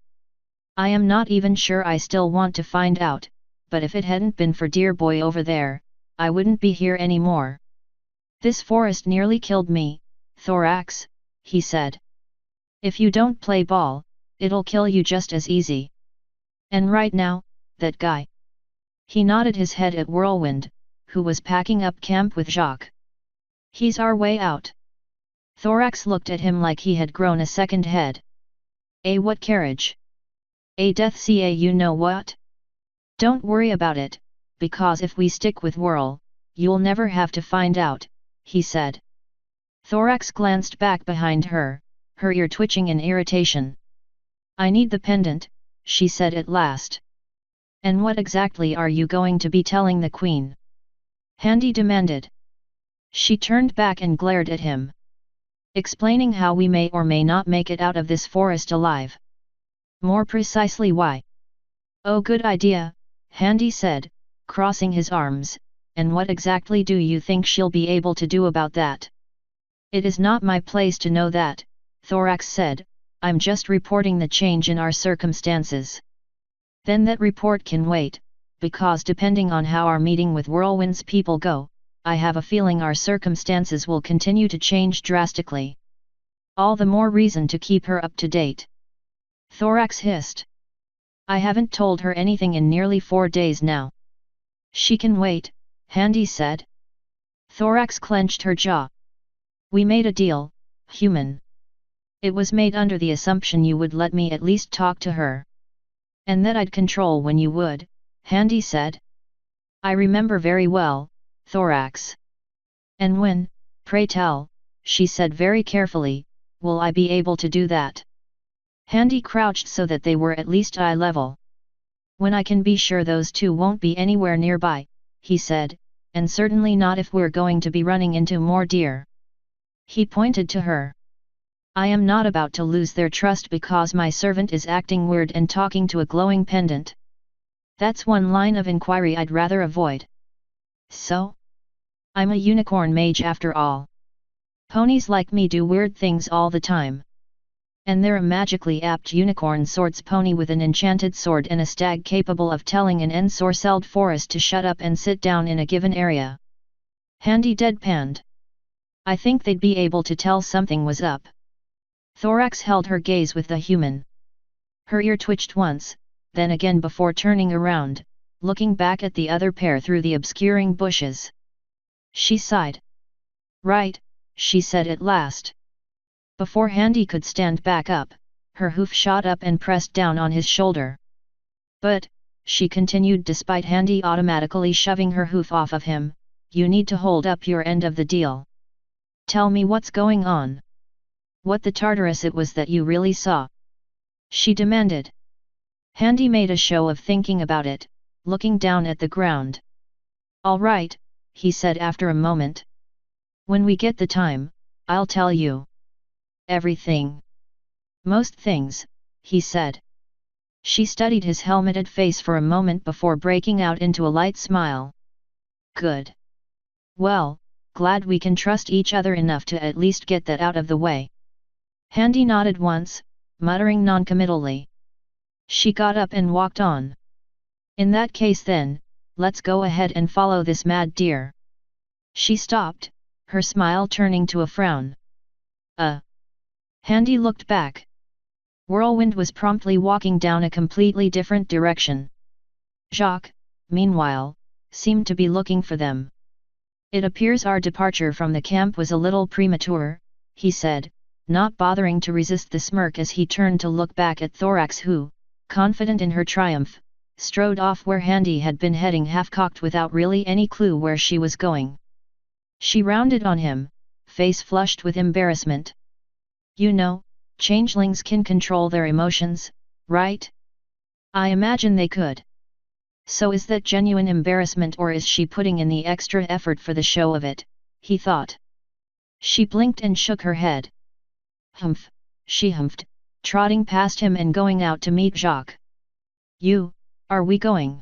I am not even sure I still want to find out, but if it hadn't been for dear boy over there, I wouldn't be here anymore. This forest nearly killed me, Thorax, he said. If you don't play ball, it'll kill you just as easy. And right now, that guy. He nodded his head at Whirlwind, who was packing up camp with Jacques. He's our way out. Thorax looked at him like he had grown a second head. What carriage? A death ca you know what? Don't worry about it, because if we stick with Whirl, you'll never have to find out, he said. Thorax glanced back behind her, her ear twitching in irritation. I need the pendant, she said at last. And what exactly are you going to be telling the queen? Handy demanded. She turned back and glared at him. Explaining how we may or may not make it out of this forest alive. More precisely why. Oh, good idea, Handy said, crossing his arms, and what exactly do you think she'll be able to do about that? It is not my place to know that, Thorax said, I'm just reporting the change in our circumstances. Then that report can wait, because depending on how our meeting with Whirlwind's people go, I have a feeling our circumstances will continue to change drastically. All the more reason to keep her up to date. Thorax hissed. I haven't told her anything in nearly 4 days now. She can wait, Handy said. Thorax clenched her jaw. We made a deal, human. It was made under the assumption you would let me at least talk to her. And that I'd control when you would, Handy said. I remember very well, Thorax. And when, Pray tell, she said very carefully, will I be able to do that? Handy crouched so that they were at least eye level. When I can be sure those two won't be anywhere nearby, he said, and certainly not if we're going to be running into more deer. He pointed to her. I am not about to lose their trust because my servant is acting weird and talking to a glowing pendant. That's one line of inquiry I'd rather avoid. So? I'm a unicorn mage after all. Ponies like me do weird things all the time. And they're a magically apt unicorn sorts pony with an enchanted sword and a stag capable of telling an ensorcelled forest to shut up and sit down in a given area. Handy deadpanned. I think they'd be able to tell something was up. Thorax held her gaze with the human. Her ear twitched once, then again before turning around, looking back at the other pair through the obscuring bushes. She sighed. Right, she said at last. Before Handy could stand back up, her hoof shot up and pressed down on his shoulder. But, she continued despite Handy automatically shoving her hoof off of him, you need to hold up your end of the deal. Tell me what's going on. What the Tartarus it was that you really saw? She demanded. Handy made a show of thinking about it, looking down at the ground. All right, he said after a moment. When we get the time, I'll tell you. Everything. Most things, he said. She studied his helmeted face for a moment before breaking out into a light smile. Good. Well, glad we can trust each other enough to at least get that out of the way. Handy nodded once, muttering noncommittally. She got up and walked on. In that case then, let's go ahead and follow this mad deer. She stopped, her smile turning to a frown. Handy looked back. Whirlwind was promptly walking down a completely different direction. Jacques, meanwhile, seemed to be looking for them. It appears our departure from the camp was a little premature, he said, not bothering to resist the smirk as he turned to look back at Thorax who, confident in her triumph, strode off where Handy had been heading half-cocked without really any clue where she was going. She rounded on him, face flushed with embarrassment. You know, changelings can control their emotions, right? I imagine they could. So is that genuine embarrassment or is she putting in the extra effort for the show of it, he thought. She blinked and shook her head. Humph, she humphed, trotting past him and going out to meet Jacques. Are we going?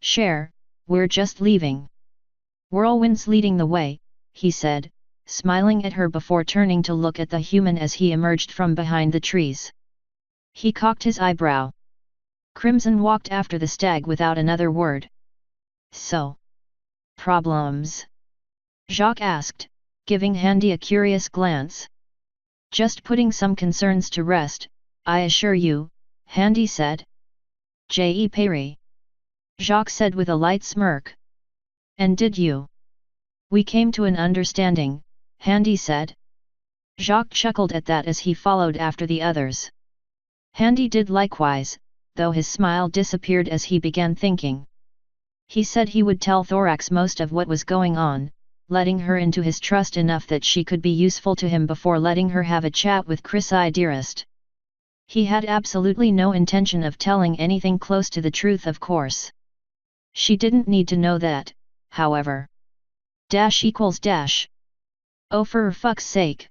Cher, we're just leaving. Whirlwind's leading the way, he said, smiling at her before turning to look at the human as he emerged from behind the trees. He cocked his eyebrow. Crimson walked after the stag without another word. So? Problems? Jacques asked, giving Handy a curious glance. Just putting some concerns to rest, I assure you, Handy said. J.E. Perry. Jacques said with a light smirk. And did you? We came to an understanding, Handy said. Jacques chuckled at that as he followed after the others. Handy did likewise, though his smile disappeared as he began thinking. He said he would tell Thorax most of what was going on, letting her into his trust enough that she could be useful to him before letting her have a chat with Chris I Dearest. He had absolutely no intention of telling anything close to the truth, of course. She didn't need to know that, however. ===. Oh, for fuck's sake.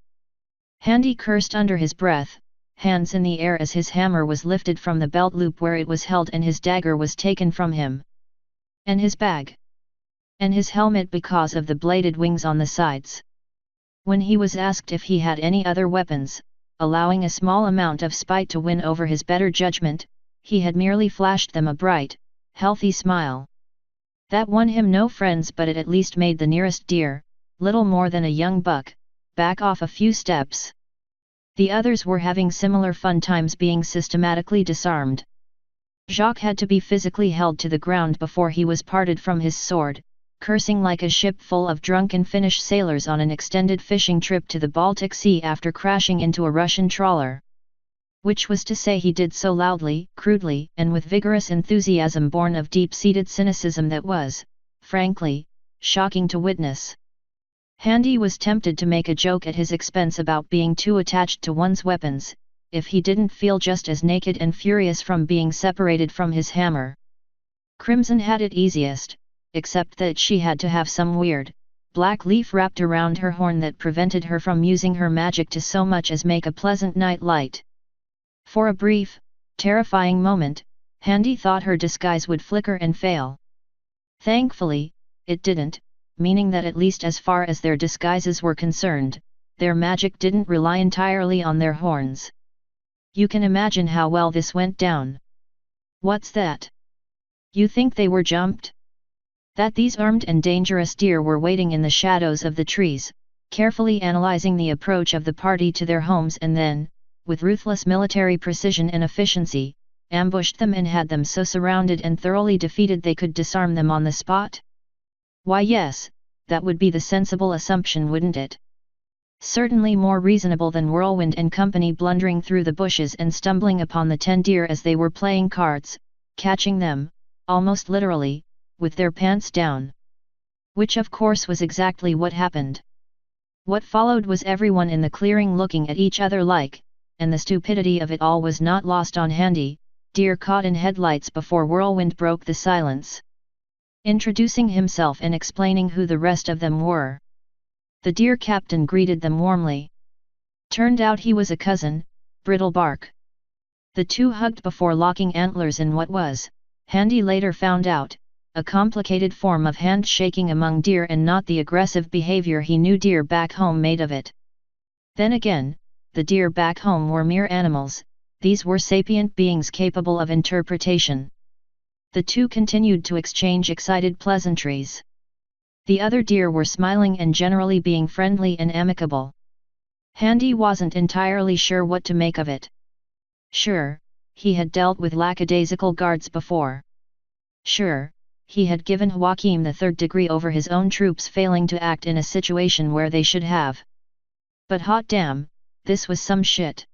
Handy cursed under his breath, hands in the air as his hammer was lifted from the belt loop where it was held and his dagger was taken from him. And his bag. And his helmet because of the bladed wings on the sides. When he was asked if he had any other weapons, allowing a small amount of spite to win over his better judgment, he had merely flashed them a bright, healthy smile. That won him no friends, but it at least made the nearest deer, little more than a young buck, back off a few steps. The others were having similar fun times being systematically disarmed. Jacques had to be physically held to the ground before he was parted from his sword, cursing like a ship full of drunken Finnish sailors on an extended fishing trip to the Baltic Sea after crashing into a Russian trawler. Which was to say he did so loudly, crudely, and with vigorous enthusiasm born of deep-seated cynicism that was, frankly, shocking to witness. Handy was tempted to make a joke at his expense about being too attached to one's weapons, if he didn't feel just as naked and furious from being separated from his hammer. Crimson had it easiest, except that she had to have some weird, black leaf wrapped around her horn that prevented her from using her magic to so much as make a pleasant night light. For a brief, terrifying moment, Handy thought her disguise would flicker and fail. Thankfully, it didn't, meaning that at least as far as their disguises were concerned, their magic didn't rely entirely on their horns. You can imagine how well this went down. What's that? You think they were jumped? That these armed and dangerous deer were waiting in the shadows of the trees, carefully analyzing the approach of the party to their homes and then, with ruthless military precision and efficiency, ambushed them and had them so surrounded and thoroughly defeated they could disarm them on the spot? Why yes, that would be the sensible assumption, wouldn't it? Certainly more reasonable than Whirlwind and company blundering through the bushes and stumbling upon the 10 deer as they were playing cards, catching them, almost literally, with their pants down. Which of course was exactly what happened. What followed was everyone in the clearing looking at each other like, and the stupidity of it all was not lost on Handy, deer caught in headlights before Whirlwind broke the silence. Introducing himself and explaining who the rest of them were. The deer captain greeted them warmly. Turned out he was a cousin, Brittlebark. The two hugged before locking antlers in what was, Handy later found out, a complicated form of handshaking among deer and not the aggressive behavior he knew deer back home made of it. Then again, the deer back home were mere animals, these were sapient beings capable of interpretation. The two continued to exchange excited pleasantries. The other deer were smiling and generally being friendly and amicable. Handy wasn't entirely sure what to make of it. Sure, he had dealt with lackadaisical guards before. Sure, he had given Joachim the third degree over his own troops failing to act in a situation where they should have. But hot damn, this was some shit.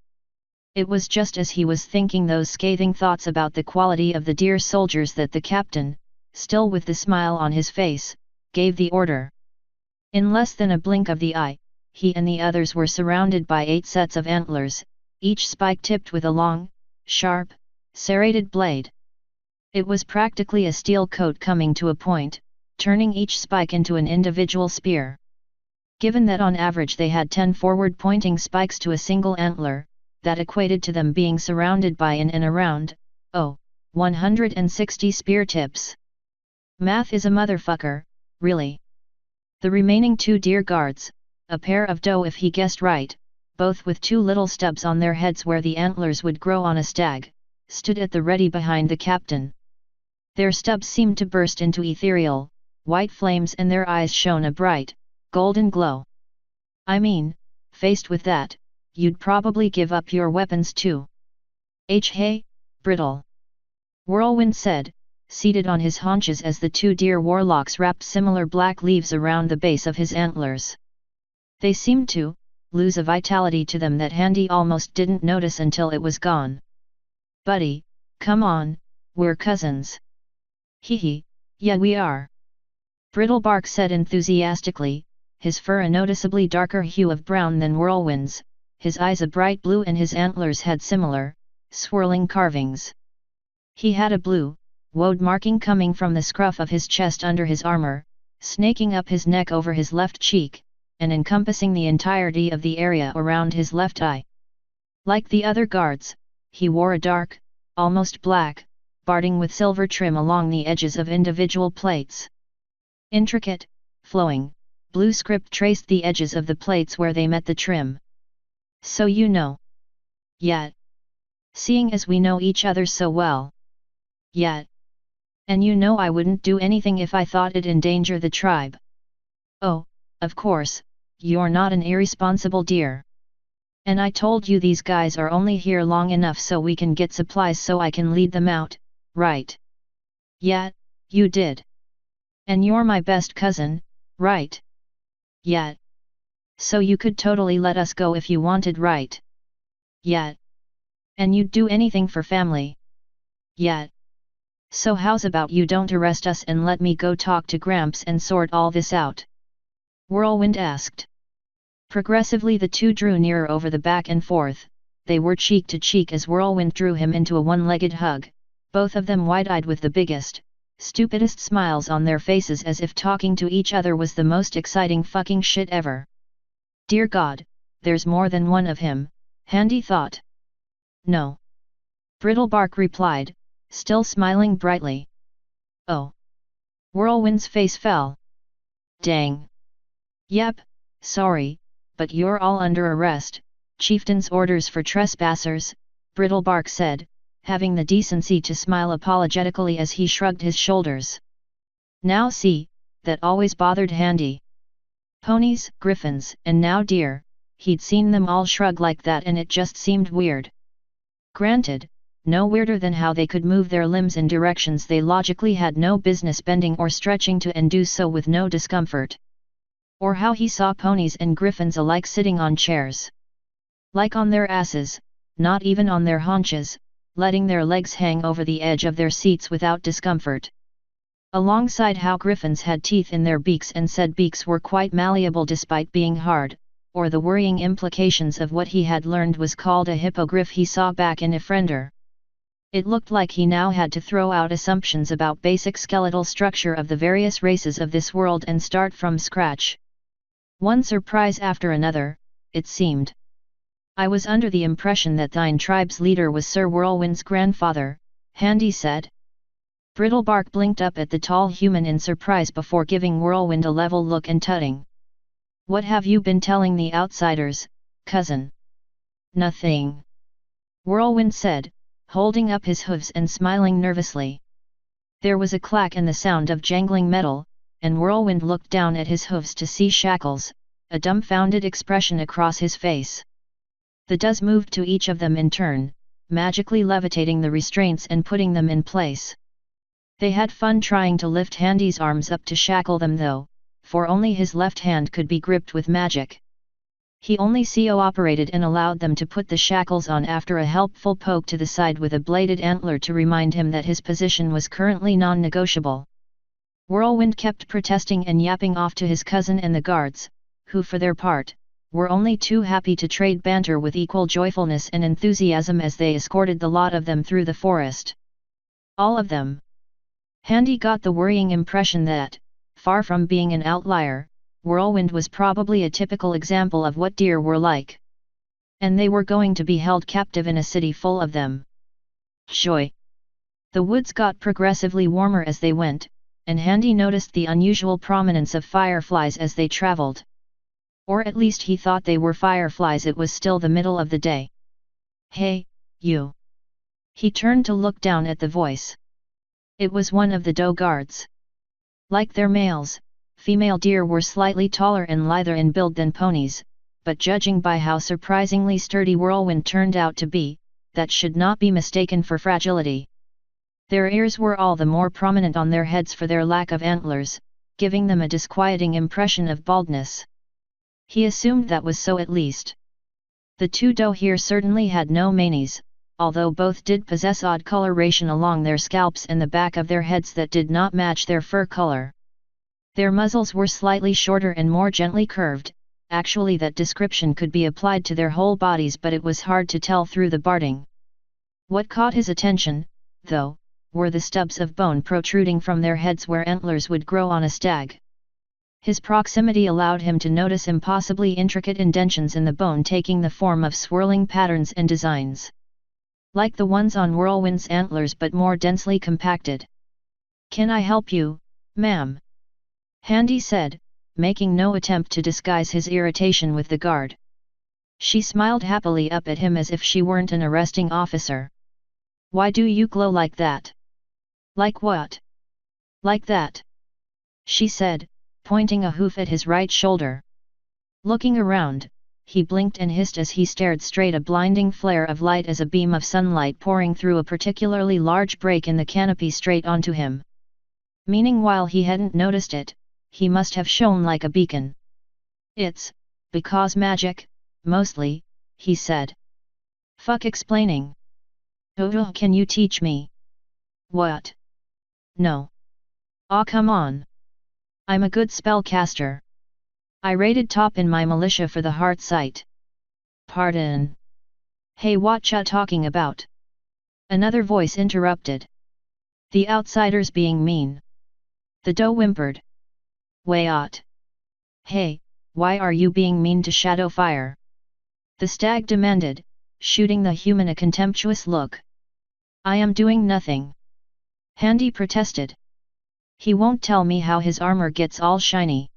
It was just as he was thinking those scathing thoughts about the quality of the deer soldiers that the captain, still with the smile on his face, gave the order. In less than a blink of the eye, he and the others were surrounded by 8 sets of antlers, each spike tipped with a long, sharp, serrated blade. It was practically a steel coat coming to a point, turning each spike into an individual spear. Given that on average they had 10 forward-pointing spikes to a single antler, that equated to them being surrounded by in and around, 160 spear tips. Math is a motherfucker, really. The remaining 2 deer guards, a pair of doe if he guessed right, both with 2 little stubs on their heads where the antlers would grow on a stag, stood at the ready behind the captain. Their stubs seemed to burst into ethereal, white flames and their eyes shone a bright, golden glow. I mean, faced with that, you'd probably give up your weapons too. Hey, Brittle. Whirlwind said, seated on his haunches as the 2 deer warlocks wrapped similar black leaves around the base of his antlers. They seemed to lose a vitality to them that Handy almost didn't notice until it was gone. Buddy, come on, we're cousins. Hee, yeah we are. Brittlebark said enthusiastically, his fur a noticeably darker hue of brown than Whirlwind's, his eyes a bright blue and his antlers had similar, swirling carvings. He had a blue, woad marking coming from the scruff of his chest under his armor, snaking up his neck over his left cheek, and encompassing the entirety of the area around his left eye. Like the other guards, he wore a dark, almost black, barding with silver trim along the edges of individual plates. Intricate, flowing, blue script traced the edges of the plates where they met the trim. So you know. Yet. Seeing as we know each other so well. Yet. And you know I wouldn't do anything if I thought it'd endanger the tribe. Oh, of course, you're not an irresponsible deer. And I told you these guys are only here long enough so we can get supplies so I can lead them out, right? Yeah, you did. And you're my best cousin, right? Yeah. So you could totally let us go if you wanted, right? Yeah. And you'd do anything for family. Yeah. So how's about you don't arrest us and let me go talk to Gramps and sort all this out? Whirlwind asked. Progressively the two drew nearer over the back and forth, they were cheek to cheek as Whirlwind drew him into a one-legged hug, both of them wide-eyed with the biggest, stupidest smiles on their faces as if talking to each other was the most exciting fucking shit ever. Dear God, there's more than one of him, Handy thought. No. Brittlebark replied, still smiling brightly. Oh. Whirlwind's face fell. Dang. Yep, sorry, but you're all under arrest, chieftain's orders for trespassers, Brittlebark said, having the decency to smile apologetically as he shrugged his shoulders. Now see, that always bothered Handy. Ponies, griffins, and now deer, he'd seen them all shrug like that and it just seemed weird. Granted, no weirder than how they could move their limbs in directions they logically had no business bending or stretching to and do so with no discomfort. Or how he saw ponies and griffins alike sitting on chairs. Like on their asses, not even on their haunches, letting their legs hang over the edge of their seats without discomfort. Alongside how griffins had teeth in their beaks and said beaks were quite malleable despite being hard, or the worrying implications of what he had learned was called a hippogriff he saw back in Ifrender. It looked like he now had to throw out assumptions about basic skeletal structure of the various races of this world and start from scratch. One surprise after another, it seemed. I was under the impression that thine tribe's leader was Sir Whirlwind's grandfather, Handy said. Brittlebark blinked up at the tall human in surprise before giving Whirlwind a level look and tutting. What have you been telling the outsiders, cousin? Nothing. Whirlwind said, holding up his hooves and smiling nervously. There was a clack and the sound of jangling metal, and Whirlwind looked down at his hooves to see shackles, a dumbfounded expression across his face. The does moved to each of them in turn, magically levitating the restraints and putting them in place. They had fun trying to lift Handy's arms up to shackle them though, for only his left hand could be gripped with magic. He only cooperated and allowed them to put the shackles on after a helpful poke to the side with a bladed antler to remind him that his position was currently non-negotiable. Whirlwind kept protesting and yapping off to his cousin and the guards, who for their part, were only too happy to trade banter with equal joyfulness and enthusiasm as they escorted the lot of them through the forest. All of them. Handy got the worrying impression that, far from being an outlier, Whirlwind was probably a typical example of what deer were like. And they were going to be held captive in a city full of them. Joy! The woods got progressively warmer as they went, and Handy noticed the unusual prominence of fireflies as they traveled. Or at least he thought they were fireflies. It was still the middle of the day. Hey, you! He turned to look down at the voice. It was one of the doe guards. Like their males, female deer were slightly taller and lither in build than ponies, but judging by how surprisingly sturdy Whirlwind turned out to be, that should not be mistaken for fragility. Their ears were all the more prominent on their heads for their lack of antlers, giving them a disquieting impression of baldness. He assumed that was so at least. The two doe here certainly had no manes, although both did possess odd coloration along their scalps and the back of their heads that did not match their fur color. Their muzzles were slightly shorter and more gently curved. Actually that description could be applied to their whole bodies, but it was hard to tell through the barding. What caught his attention, though, were the stubs of bone protruding from their heads where antlers would grow on a stag. His proximity allowed him to notice impossibly intricate indentions in the bone taking the form of swirling patterns and designs. Like the ones on Whirlwind's antlers but more densely compacted. "Can I help you, ma'am?" Handy said, making no attempt to disguise his irritation with the guard. She smiled happily up at him as if she weren't an arresting officer. "Why do you glow like that?" "Like what?" "Like that," she said, pointing a hoof at his right shoulder. Looking around, he blinked and hissed as he stared straight, a blinding flare of light as a beam of sunlight pouring through a particularly large break in the canopy straight onto him. Meaning while he hadn't noticed it, he must have shone like a beacon. "It's because magic, mostly," he said. "Fuck explaining." "Oh, can you teach me?" "What?" "No." "Aw, come on. I'm a good spellcaster." I rated top in my militia for the heart site. Pardon. Hey, what ya talking about? Another voice interrupted. The outsiders being mean. The doe whimpered. Wayot. Hey, why are you being mean to Shadowfire? The stag demanded, shooting the human a contemptuous look. I am doing nothing. Handy protested. He won't tell me how his armor gets all shiny.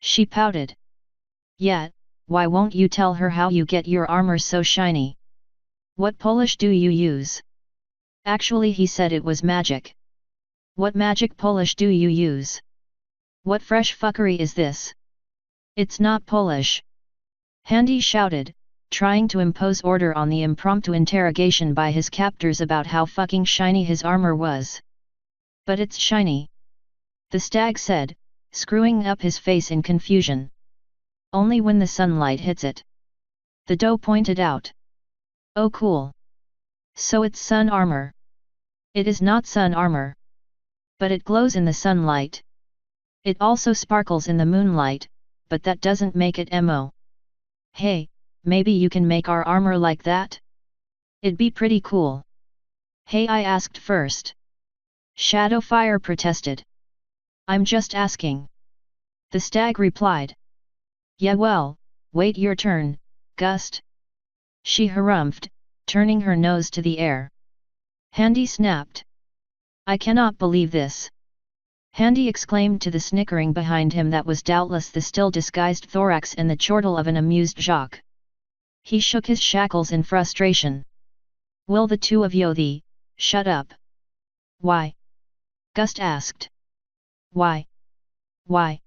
She pouted. Yeah, why won't you tell her how you get your armor so shiny? What polish do you use? Actually, he said it was magic. What magic polish do you use? What fresh fuckery is this? It's not Polish. Handy shouted, trying to impose order on the impromptu interrogation by his captors about how fucking shiny his armor was. But it's shiny. The stag said, screwing up his face in confusion. Only when the sunlight hits it. The doe pointed out. Oh cool. So it's sun armor. It is not sun armor. But it glows in the sunlight. It also sparkles in the moonlight, but that doesn't make it mo. Hey, maybe you can make our armor like that? It'd be pretty cool. Hey, I asked first. Shadowfire protested. I'm just asking. The stag replied. Yeah well, wait your turn, Gust. She harumphed, turning her nose to the air. Handy snapped. I cannot believe this. Handy exclaimed to the snickering behind him that was doubtless the still disguised thorax and the chortle of an amused Jacques. He shook his shackles in frustration. Will the two of you shut up? Why? Gust asked. Why? Why?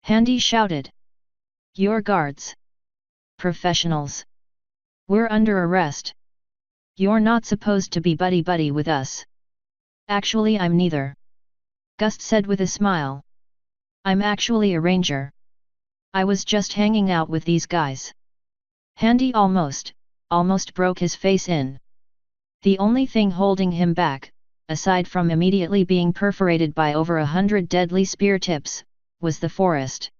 Handy shouted. Your guards. Professionals. We're under arrest. You're not supposed to be buddy-buddy with us. Actually, I'm neither. Gust said with a smile. I'm actually a ranger. I was just hanging out with these guys. Handy almost broke his face in. The only thing holding him back, aside from immediately being perforated by over 100 deadly spear tips, was the forest.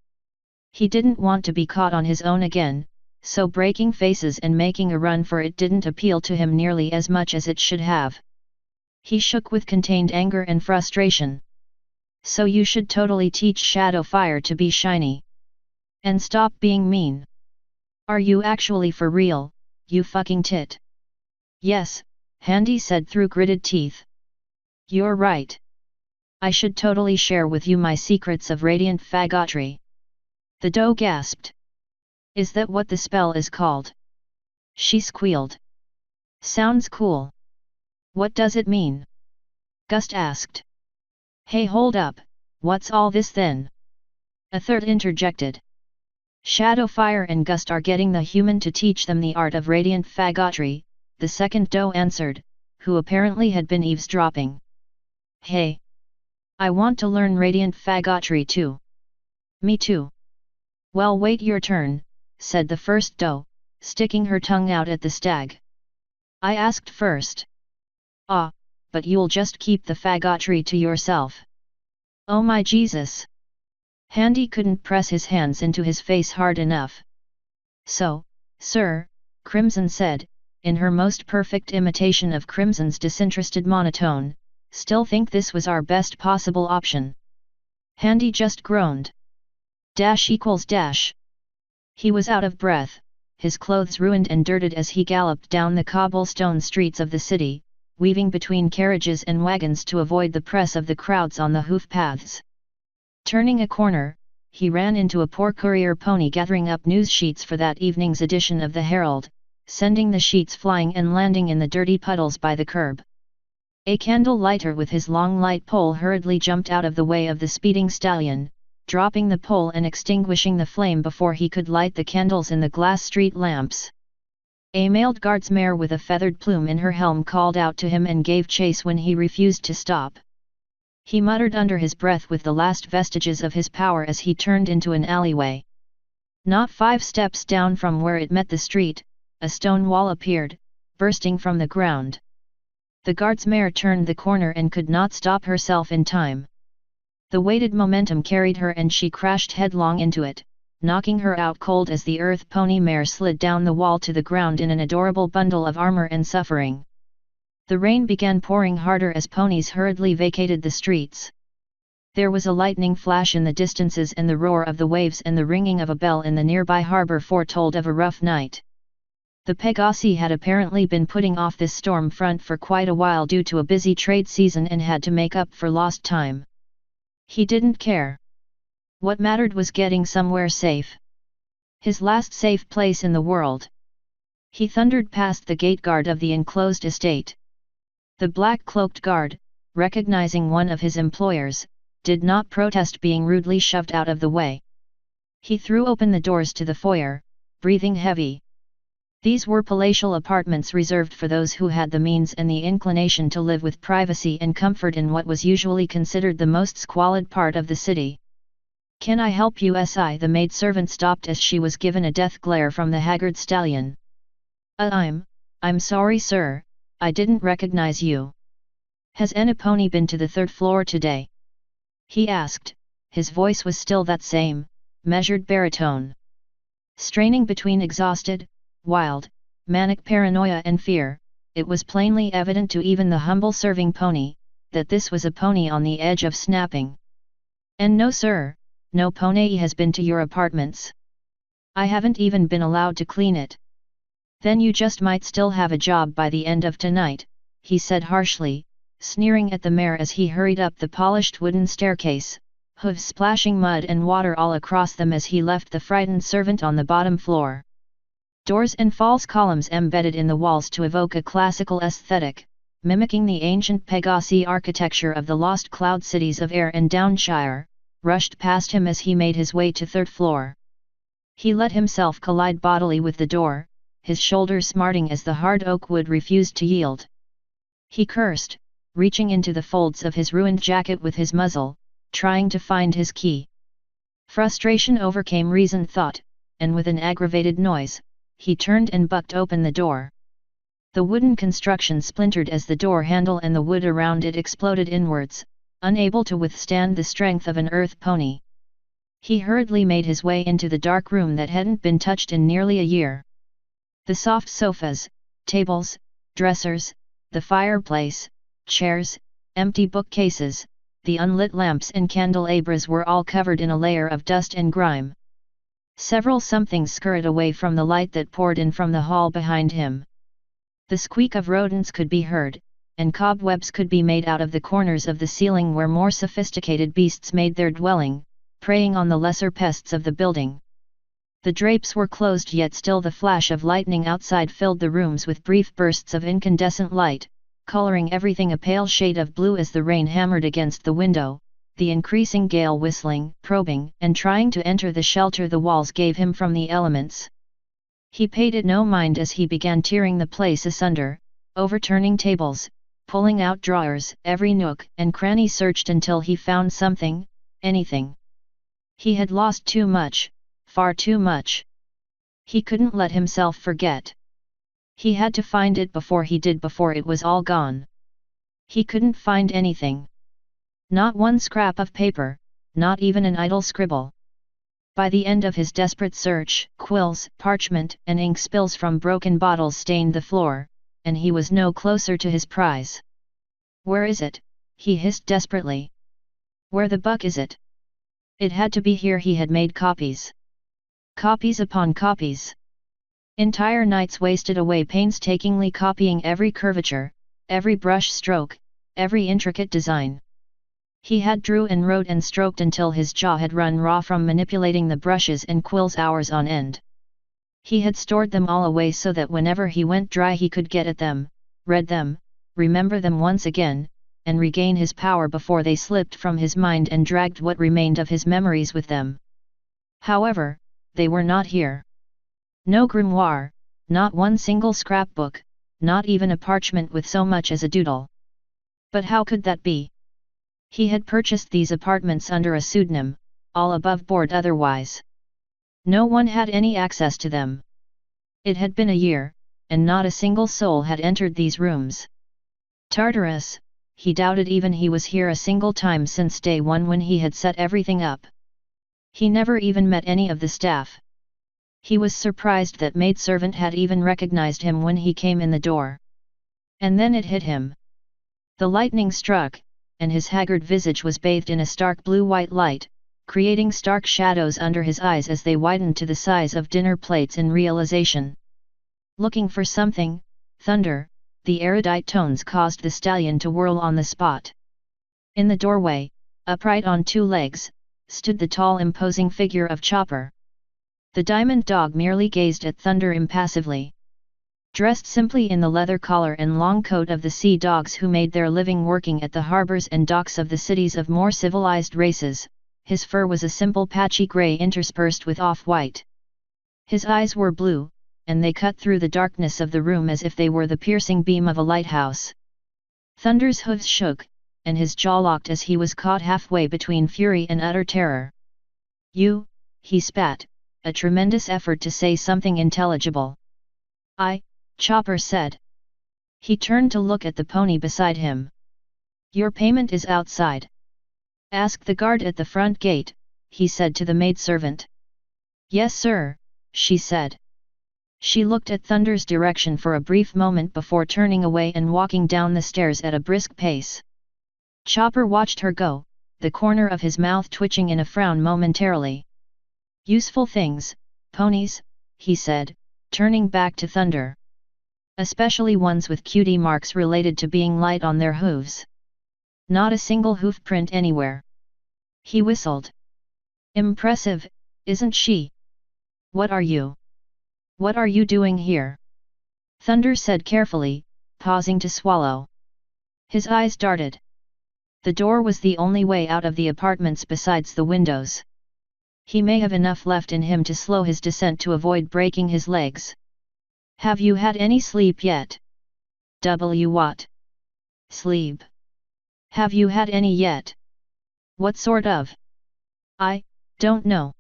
He didn't want to be caught on his own again, so breaking faces and making a run for it didn't appeal to him nearly as much as it should have. He shook with contained anger and frustration. So you should totally teach Shadowfire to be shiny. And stop being mean. Are you actually for real, you fucking tit? Yes, Handy said through gritted teeth. You're right. I should totally share with you my secrets of radiant faggotry. The doe gasped. Is that what the spell is called? She squealed. Sounds cool. What does it mean? Gust asked. Hey, hold up, what's all this then? A third interjected. Shadowfire and Gust are getting the human to teach them the art of radiant faggotry, the second doe answered, who apparently had been eavesdropping. Hey! I want to learn radiant faggotry too. Me too. Well, wait your turn, said the first doe, sticking her tongue out at the stag. I asked first. Ah, but you'll just keep the faggotry to yourself. Oh my Jesus! Handy couldn't press his hands into his face hard enough. So, sir, Crimson said, in her most perfect imitation of Crimson's disinterested monotone, still think this was our best possible option. Handy just groaned. Dash equals dash. He was out of breath, his clothes ruined and dirted as he galloped down the cobblestone streets of the city, weaving between carriages and wagons to avoid the press of the crowds on the hoof paths. Turning a corner, he ran into a poor courier pony gathering up news sheets for that evening's edition of the Herald, sending the sheets flying and landing in the dirty puddles by the curb. A candle lighter with his long light pole hurriedly jumped out of the way of the speeding stallion, dropping the pole and extinguishing the flame before he could light the candles in the glass street lamps. A mailed guard's mare with a feathered plume in her helm called out to him and gave chase when he refused to stop. He muttered under his breath with the last vestiges of his power as he turned into an alleyway. Not 5 steps down from where it met the street, a stone wall appeared, bursting from the ground. The guard's mare turned the corner and could not stop herself in time. The weighted momentum carried her and she crashed headlong into it, knocking her out cold as the earth pony mare slid down the wall to the ground in an adorable bundle of armor and suffering. The rain began pouring harder as ponies hurriedly vacated the streets. There was a lightning flash in the distances, and the roar of the waves and the ringing of a bell in the nearby harbor foretold of a rough night. The Pegasi had apparently been putting off this storm front for quite a while due to a busy trade season and had to make up for lost time. He didn't care. What mattered was getting somewhere safe. His last safe place in the world. He thundered past the gate guard of the enclosed estate. The black-cloaked guard, recognizing one of his employers, did not protest being rudely shoved out of the way. He threw open the doors to the foyer, breathing heavy. These were palatial apartments reserved for those who had the means and the inclination to live with privacy and comfort in what was usually considered the most squalid part of the city. "Can I help you?" The maidservant stopped as she was given a death glare from the haggard stallion. I'm sorry sir, I didn't recognize you. Has any pony been to the third floor today?" he asked. His voice was still that same, measured baritone. Straining between exhausted, wild, manic paranoia and fear, it was plainly evident to even the humble serving pony, that this was a pony on the edge of snapping. "And no sir, no pony has been to your apartments. I haven't even been allowed to clean it." "Then you just might still have a job by the end of tonight," he said harshly, sneering at the mare as he hurried up the polished wooden staircase, hooves splashing mud and water all across them as he left the frightened servant on the bottom floor. Doors and false columns embedded in the walls to evoke a classical aesthetic, mimicking the ancient Pegasi architecture of the lost cloud cities of Ayr and Downshire, rushed past him as he made his way to third floor. He let himself collide bodily with the door, his shoulders smarting as the hard oak wood refused to yield. He cursed, reaching into the folds of his ruined jacket with his muzzle, trying to find his key. Frustration overcame reasoned thought, and with an aggravated noise, he turned and bucked open the door. The wooden construction splintered as the door handle and the wood around it exploded inwards, unable to withstand the strength of an earth pony. He hurriedly made his way into the dark room that hadn't been touched in nearly a year. The soft sofas, tables, dressers, the fireplace, chairs, empty bookcases, the unlit lamps and candelabras were all covered in a layer of dust and grime. Several somethings scurried away from the light that poured in from the hall behind him. The squeak of rodents could be heard, and cobwebs could be made out of the corners of the ceiling where more sophisticated beasts made their dwelling, preying on the lesser pests of the building. The drapes were closed, yet still the flash of lightning outside filled the rooms with brief bursts of incandescent light, coloring everything a pale shade of blue as the rain hammered against the window. The increasing gale whistling, probing, and trying to enter the shelter the walls gave him from the elements. He paid it no mind as he began tearing the place asunder, overturning tables, pulling out drawers. Every nook and cranny searched until he found something, anything. He had lost too much, far too much. He couldn't let himself forget. He had to find it before it was all gone. He couldn't find anything. Not one scrap of paper, not even an idle scribble. By the end of his desperate search, quills, parchment, and ink spills from broken bottles stained the floor, and he was no closer to his prize. "Where is it?" he hissed desperately. "Where the buck is it?" It had to be here. He had made copies. Copies upon copies. Entire nights wasted away painstakingly copying every curvature, every brush stroke, every intricate design. He had drew and wrote and stroked until his jaw had run raw from manipulating the brushes and quills hours on end. He had stored them all away so that whenever he went dry he could get at them, read them, remember them once again, and regain his power before they slipped from his mind and dragged what remained of his memories with them. However, they were not here. No grimoire, not one single scrapbook, not even a parchment with so much as a doodle. But how could that be? He had purchased these apartments under a pseudonym, all above board otherwise. No one had any access to them. It had been a year, and not a single soul had entered these rooms. Tartarus, he doubted even he was here a single time since day one when he had set everything up. He never even met any of the staff. He was surprised that maidservant had even recognized him when he came in the door. And then it hit him. The lightning struck, and his haggard visage was bathed in a stark blue-white light, creating stark shadows under his eyes as they widened to the size of dinner plates in realization. Looking for something, thunder, the erudite tones caused the stallion to whirl on the spot. In the doorway, upright on two legs, stood the tall imposing figure of Chopper. The diamond dog merely gazed at Thunder impassively. Dressed simply in the leather collar and long coat of the sea dogs who made their living working at the harbors and docks of the cities of more civilized races, his fur was a simple patchy grey interspersed with off-white. His eyes were blue, and they cut through the darkness of the room as if they were the piercing beam of a lighthouse. Thunder's hooves shook, and his jaw locked as he was caught halfway between fury and utter terror. "You," he spat, a tremendous effort to say something intelligible. Chopper said. He turned to look at the pony beside him. "Your payment is outside. Ask the guard at the front gate," he said to the maidservant. "Yes sir," she said. She looked at Thunder's direction for a brief moment before turning away and walking down the stairs at a brisk pace. Chopper watched her go, the corner of his mouth twitching in a frown momentarily. "Useful things, ponies," he said, turning back to Thunder. "Especially ones with cutie marks related to being light on their hooves. Not a single hoof print anywhere." He whistled. "Impressive, isn't she? What are you doing here?" Thunder said carefully, pausing to swallow. His eyes darted. The door was the only way out of the apartments besides the windows. He may have enough left in him to slow his descent to avoid breaking his legs. "Have you had any sleep yet?" What? Sleep? Have you had any yet? What sort of? "I don't know,"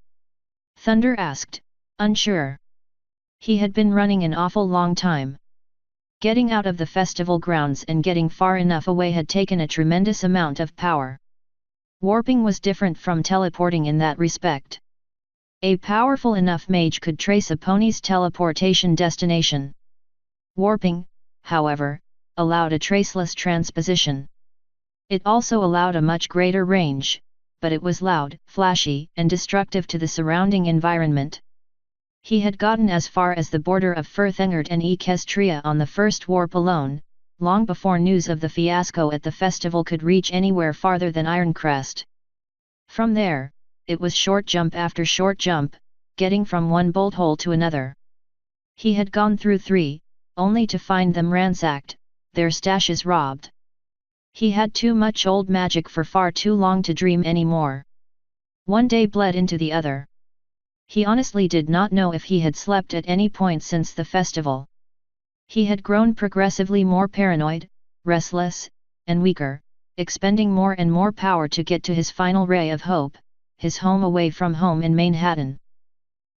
Thunder asked, unsure. He had been running an awful long time. Getting out of the festival grounds and getting far enough away had taken a tremendous amount of power. Warping was different from teleporting in that respect. A powerful enough mage could trace a pony's teleportation destination. Warping, however, allowed a traceless transposition. It also allowed a much greater range, but it was loud, flashy, and destructive to the surrounding environment. He had gotten as far as the border of Furthengard and Equestria on the first warp alone, long before news of the fiasco at the festival could reach anywhere farther than Ironcrest. From there, it was short jump after short jump, getting from one bolt hole to another. He had gone through 3, only to find them ransacked, their stashes robbed. He had too much old magic for far too long to dream anymore. One day bled into the other. He honestly did not know if he had slept at any point since the festival. He had grown progressively more paranoid, restless, and weaker, expending more and more power to get to his final ray of hope, his home away from home in Manhattan.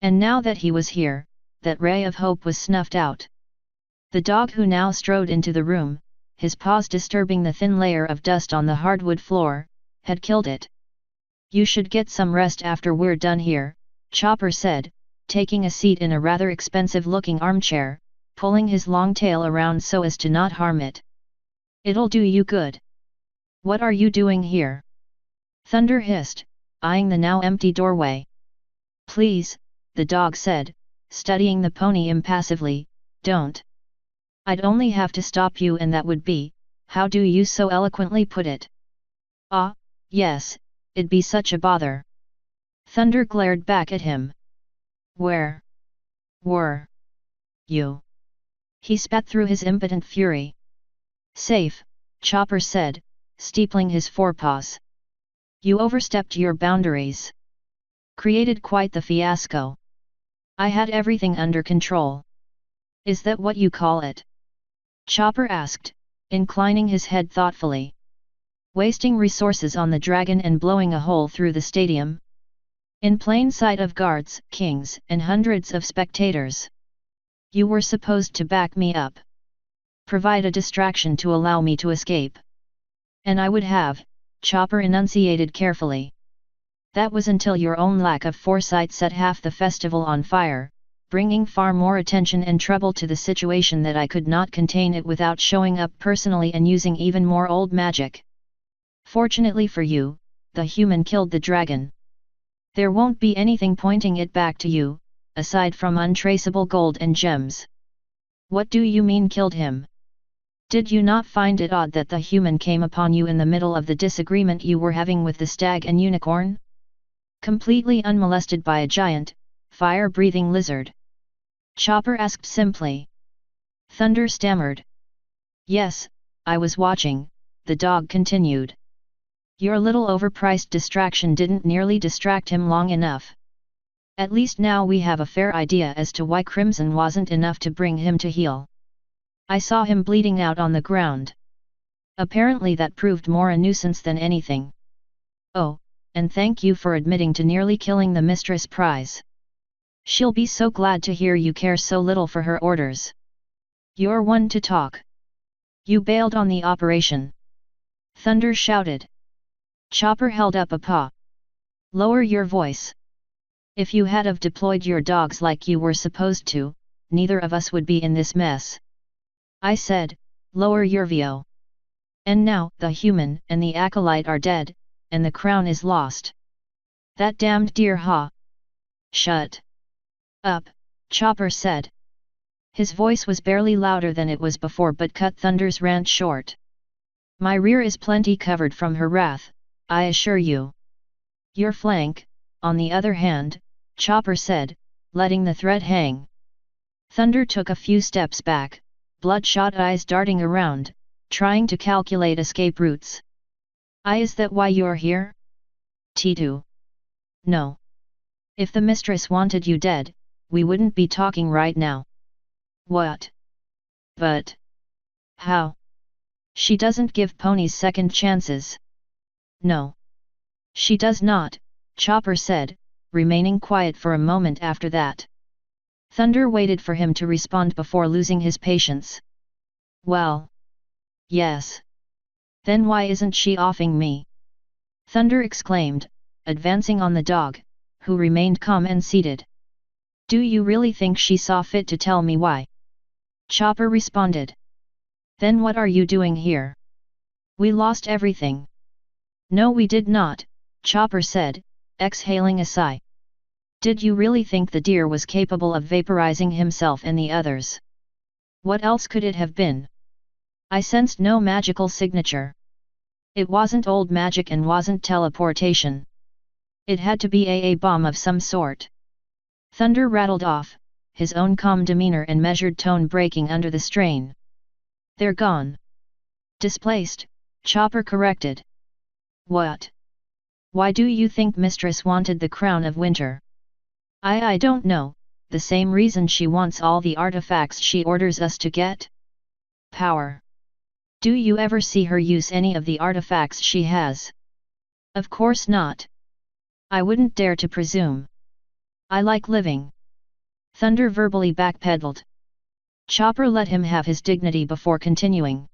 And now that he was here, that ray of hope was snuffed out. The dog who now strode into the room, his paws disturbing the thin layer of dust on the hardwood floor, had killed it. "You should get some rest after we're done here," Chopper said, taking a seat in a rather expensive-looking armchair, pulling his long tail around so as to not harm it. "It'll do you good." "What are you doing here?" Thunder hissed, eyeing the now empty doorway. "Please," the dog said, studying the pony impassively, "don't. I'd only have to stop you and that would be, how do you so eloquently put it?" "Ah, yes, it'd be such a bother." Thunder glared back at him. "Where were you?" He spat through his impotent fury. "Safe," Chopper said, steepling his forepaws. "You overstepped your boundaries. Created quite the fiasco. I had everything under control." "Is that what you call it?" Chopper asked, inclining his head thoughtfully. "Wasting resources on the dragon and blowing a hole through the stadium? In plain sight of guards, kings, and hundreds of spectators. You were supposed to back me up. Provide a distraction to allow me to escape. And I would have," Chopper enunciated carefully. That was until your own lack of foresight set half the festival on fire, bringing far more attention and trouble to the situation that I could not contain it without showing up personally and using even more old magic. Fortunately for you, the human killed the dragon. There won't be anything pointing it back to you, aside from untraceable gold and gems. What do you mean killed him? Did you not find it odd that the human came upon you in the middle of the disagreement you were having with the stag and unicorn? Completely unmolested by a giant, fire-breathing lizard? Chopper asked simply. Thunder stammered. Yes, I was watching, the dog continued. Your little overpriced distraction didn't nearly distract him long enough. At least now we have a fair idea as to why crimson wasn't enough to bring him to heel. I saw him bleeding out on the ground. Apparently that proved more a nuisance than anything. Oh, and thank you for admitting to nearly killing the mistress prize. She'll be so glad to hear you care so little for her orders. You're one to talk. You bailed on the operation. Thunder shouted. Chopper held up a paw. Lower your voice. If you had have deployed your dogs like you were supposed to, neither of us would be in this mess. I said, lower your VO. And now, the human and the acolyte are dead, and the crown is lost. That damned deer ha! Shut up, Chopper said. His voice was barely louder than it was before but cut Thunder's rant short. My rear is plenty covered from her wrath, I assure you. Your flank, on the other hand, Chopper said, letting the thread hang. Thunder took a few steps back, bloodshot eyes darting around, trying to calculate escape routes. Is that why you're here? T2. No. If the mistress wanted you dead, we wouldn't be talking right now. What? But how? She doesn't give ponies second chances. No. She does not, Chopper said, remaining quiet for a moment after that. Thunder waited for him to respond before losing his patience. Well. Yes. Then why isn't she offing me? Thunder exclaimed, advancing on the dog, who remained calm and seated. Do you really think she saw fit to tell me why? Chopper responded. Then what are you doing here? We lost everything. No, we did not, Chopper said, exhaling a sigh. Did you really think the deer was capable of vaporizing himself and the others? What else could it have been? I sensed no magical signature. It wasn't old magic and wasn't teleportation. It had to be a bomb of some sort. Thunder rattled off, his own calm demeanor and measured tone breaking under the strain. They're gone. Displaced, Chopper corrected. What? Why do you think Mistress wanted the crown of winter? I don't know, the same reason she wants all the artifacts she orders us to get? Power. Do you ever see her use any of the artifacts she has? Of course not. I wouldn't dare to presume. I like living. Thunder verbally backpedaled. Chopper let him have his dignity before continuing.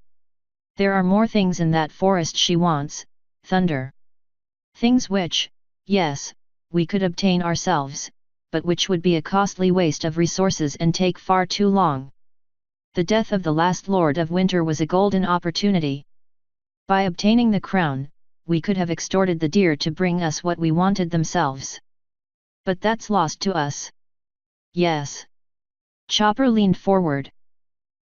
There are more things in that forest she wants, Thunder. Things which, yes, we could obtain ourselves, but which would be a costly waste of resources and take far too long. The death of the last Lord of Winter was a golden opportunity. By obtaining the crown, we could have extorted the deer to bring us what we wanted themselves. But that's lost to us. Yes. Chopper leaned forward.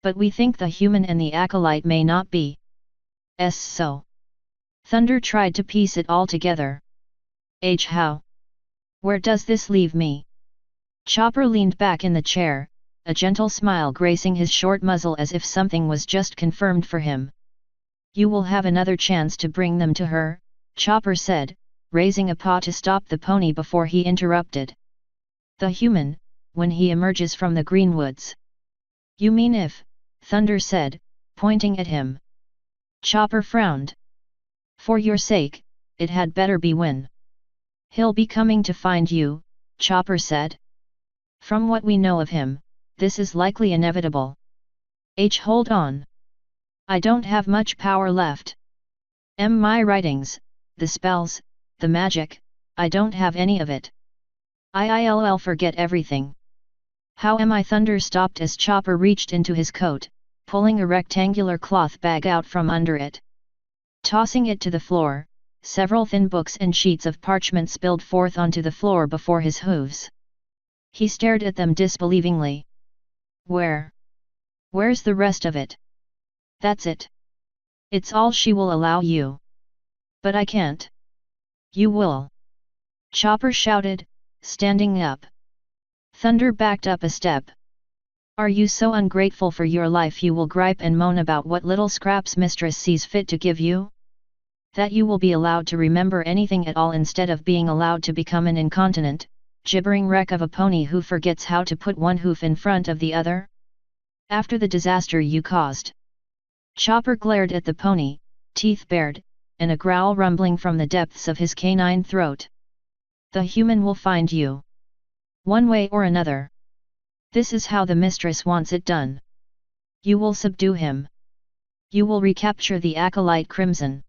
But we think the human and the acolyte may not be. So. Thunder tried to piece it all together. How? Where does this leave me? Chopper leaned back in the chair, a gentle smile gracing his short muzzle as if something was just confirmed for him. You will have another chance to bring them to her, Chopper said, raising a paw to stop the pony before he interrupted. The human, when he emerges from the greenwoods. You mean if, Thunder said, pointing at him. Chopper frowned. For your sake, it had better be when. He'll be coming to find you, Chopper said. From what we know of him, this is likely inevitable. Hold on. I don't have much power left. My writings, the spells, the magic, I don't have any of it. I'll forget everything. How am I? Thunder stopped as Chopper reached into his coat, pulling a rectangular cloth bag out from under it. Tossing it to the floor, several thin books and sheets of parchment spilled forth onto the floor before his hooves. He stared at them disbelievingly. Where's the rest of it? That's it. It's all she will allow you. But I can't. You will. Chopper shouted, standing up. Thunder backed up a step. Are you so ungrateful for your life you will gripe and moan about what little scraps mistress sees fit to give you? That you will be allowed to remember anything at all instead of being allowed to become an incontinent, gibbering wreck of a pony who forgets how to put one hoof in front of the other? After the disaster you caused. Chopper glared at the pony, teeth bared, and a growl rumbling from the depths of his canine throat. The human will find you. One way or another. This is how the mistress wants it done. You will subdue him. You will recapture the acolyte Crimson.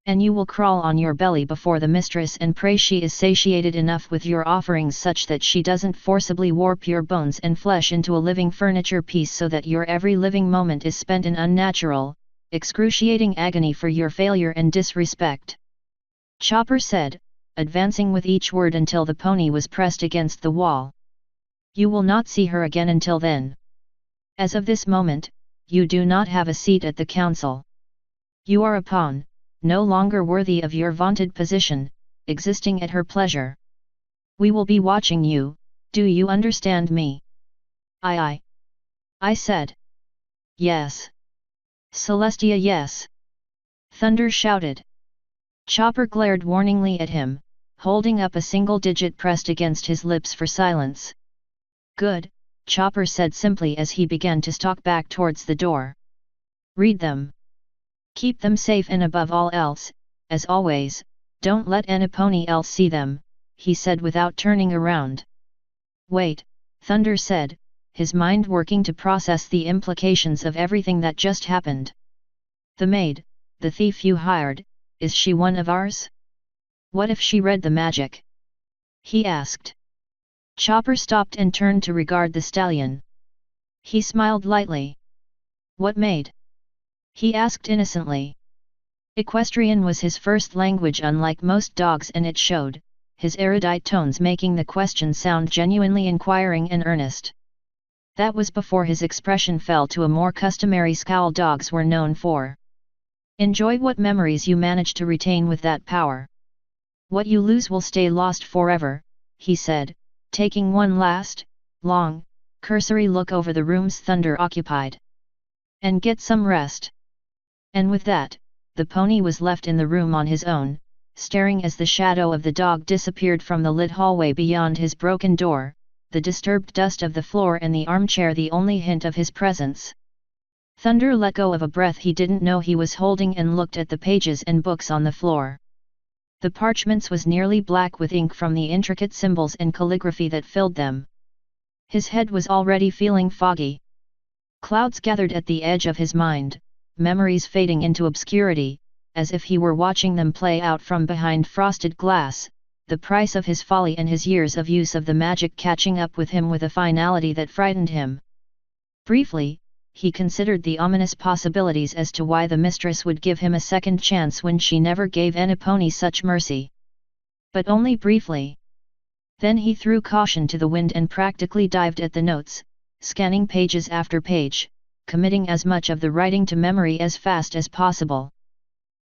And you will crawl on your belly before the mistress and pray she is satiated enough with your offerings such that she doesn't forcibly warp your bones and flesh into a living furniture piece so that your every living moment is spent in unnatural, excruciating agony for your failure and disrespect. Chopper said, advancing with each word until the pony was pressed against the wall. You will not see her again until then. As of this moment, you do not have a seat at the council. You are a pawn, no longer worthy of your vaunted position, existing at her pleasure. We will be watching you, do you understand me? I said. Yes. Celestia, yes. Thunder shouted. Chopper glared warningly at him, holding up a single digit pressed against his lips for silence. Good, Chopper said simply as he began to stalk back towards the door. Read them. Keep them safe and above all else, as always, don't let any pony else see them, he said without turning around. Wait, Thunder said, his mind working to process the implications of everything that just happened. The maid, the thief you hired, is she one of ours? What if she read the magic? He asked. Chopper stopped and turned to regard the stallion. He smiled lightly. What maid? He asked innocently. Equestrian was his first language unlike most dogs, and it showed, his erudite tones making the question sound genuinely inquiring and earnest. That was before his expression fell to a more customary scowl dogs were known for. Enjoy what memories you manage to retain with that power. What you lose will stay lost forever, he said, taking one last, long, cursory look over the rooms Thunder occupied. And get some rest. And with that, the pony was left in the room on his own, staring as the shadow of the dog disappeared from the lit hallway beyond his broken door, the disturbed dust of the floor and the armchair the only hint of his presence. Thunder let go of a breath he didn't know he was holding and looked at the pages and books on the floor. The parchments was nearly black with ink from the intricate symbols and calligraphy that filled them. His head was already feeling foggy. Clouds gathered at the edge of his mind, memories fading into obscurity, as if he were watching them play out from behind frosted glass, the price of his folly and his years of use of the magic catching up with him with a finality that frightened him. Briefly, he considered the ominous possibilities as to why the mistress would give him a second chance when she never gave any pony such mercy. But only briefly. Then he threw caution to the wind and practically dived at the notes, scanning pages after page, committing as much of the writing to memory as fast as possible.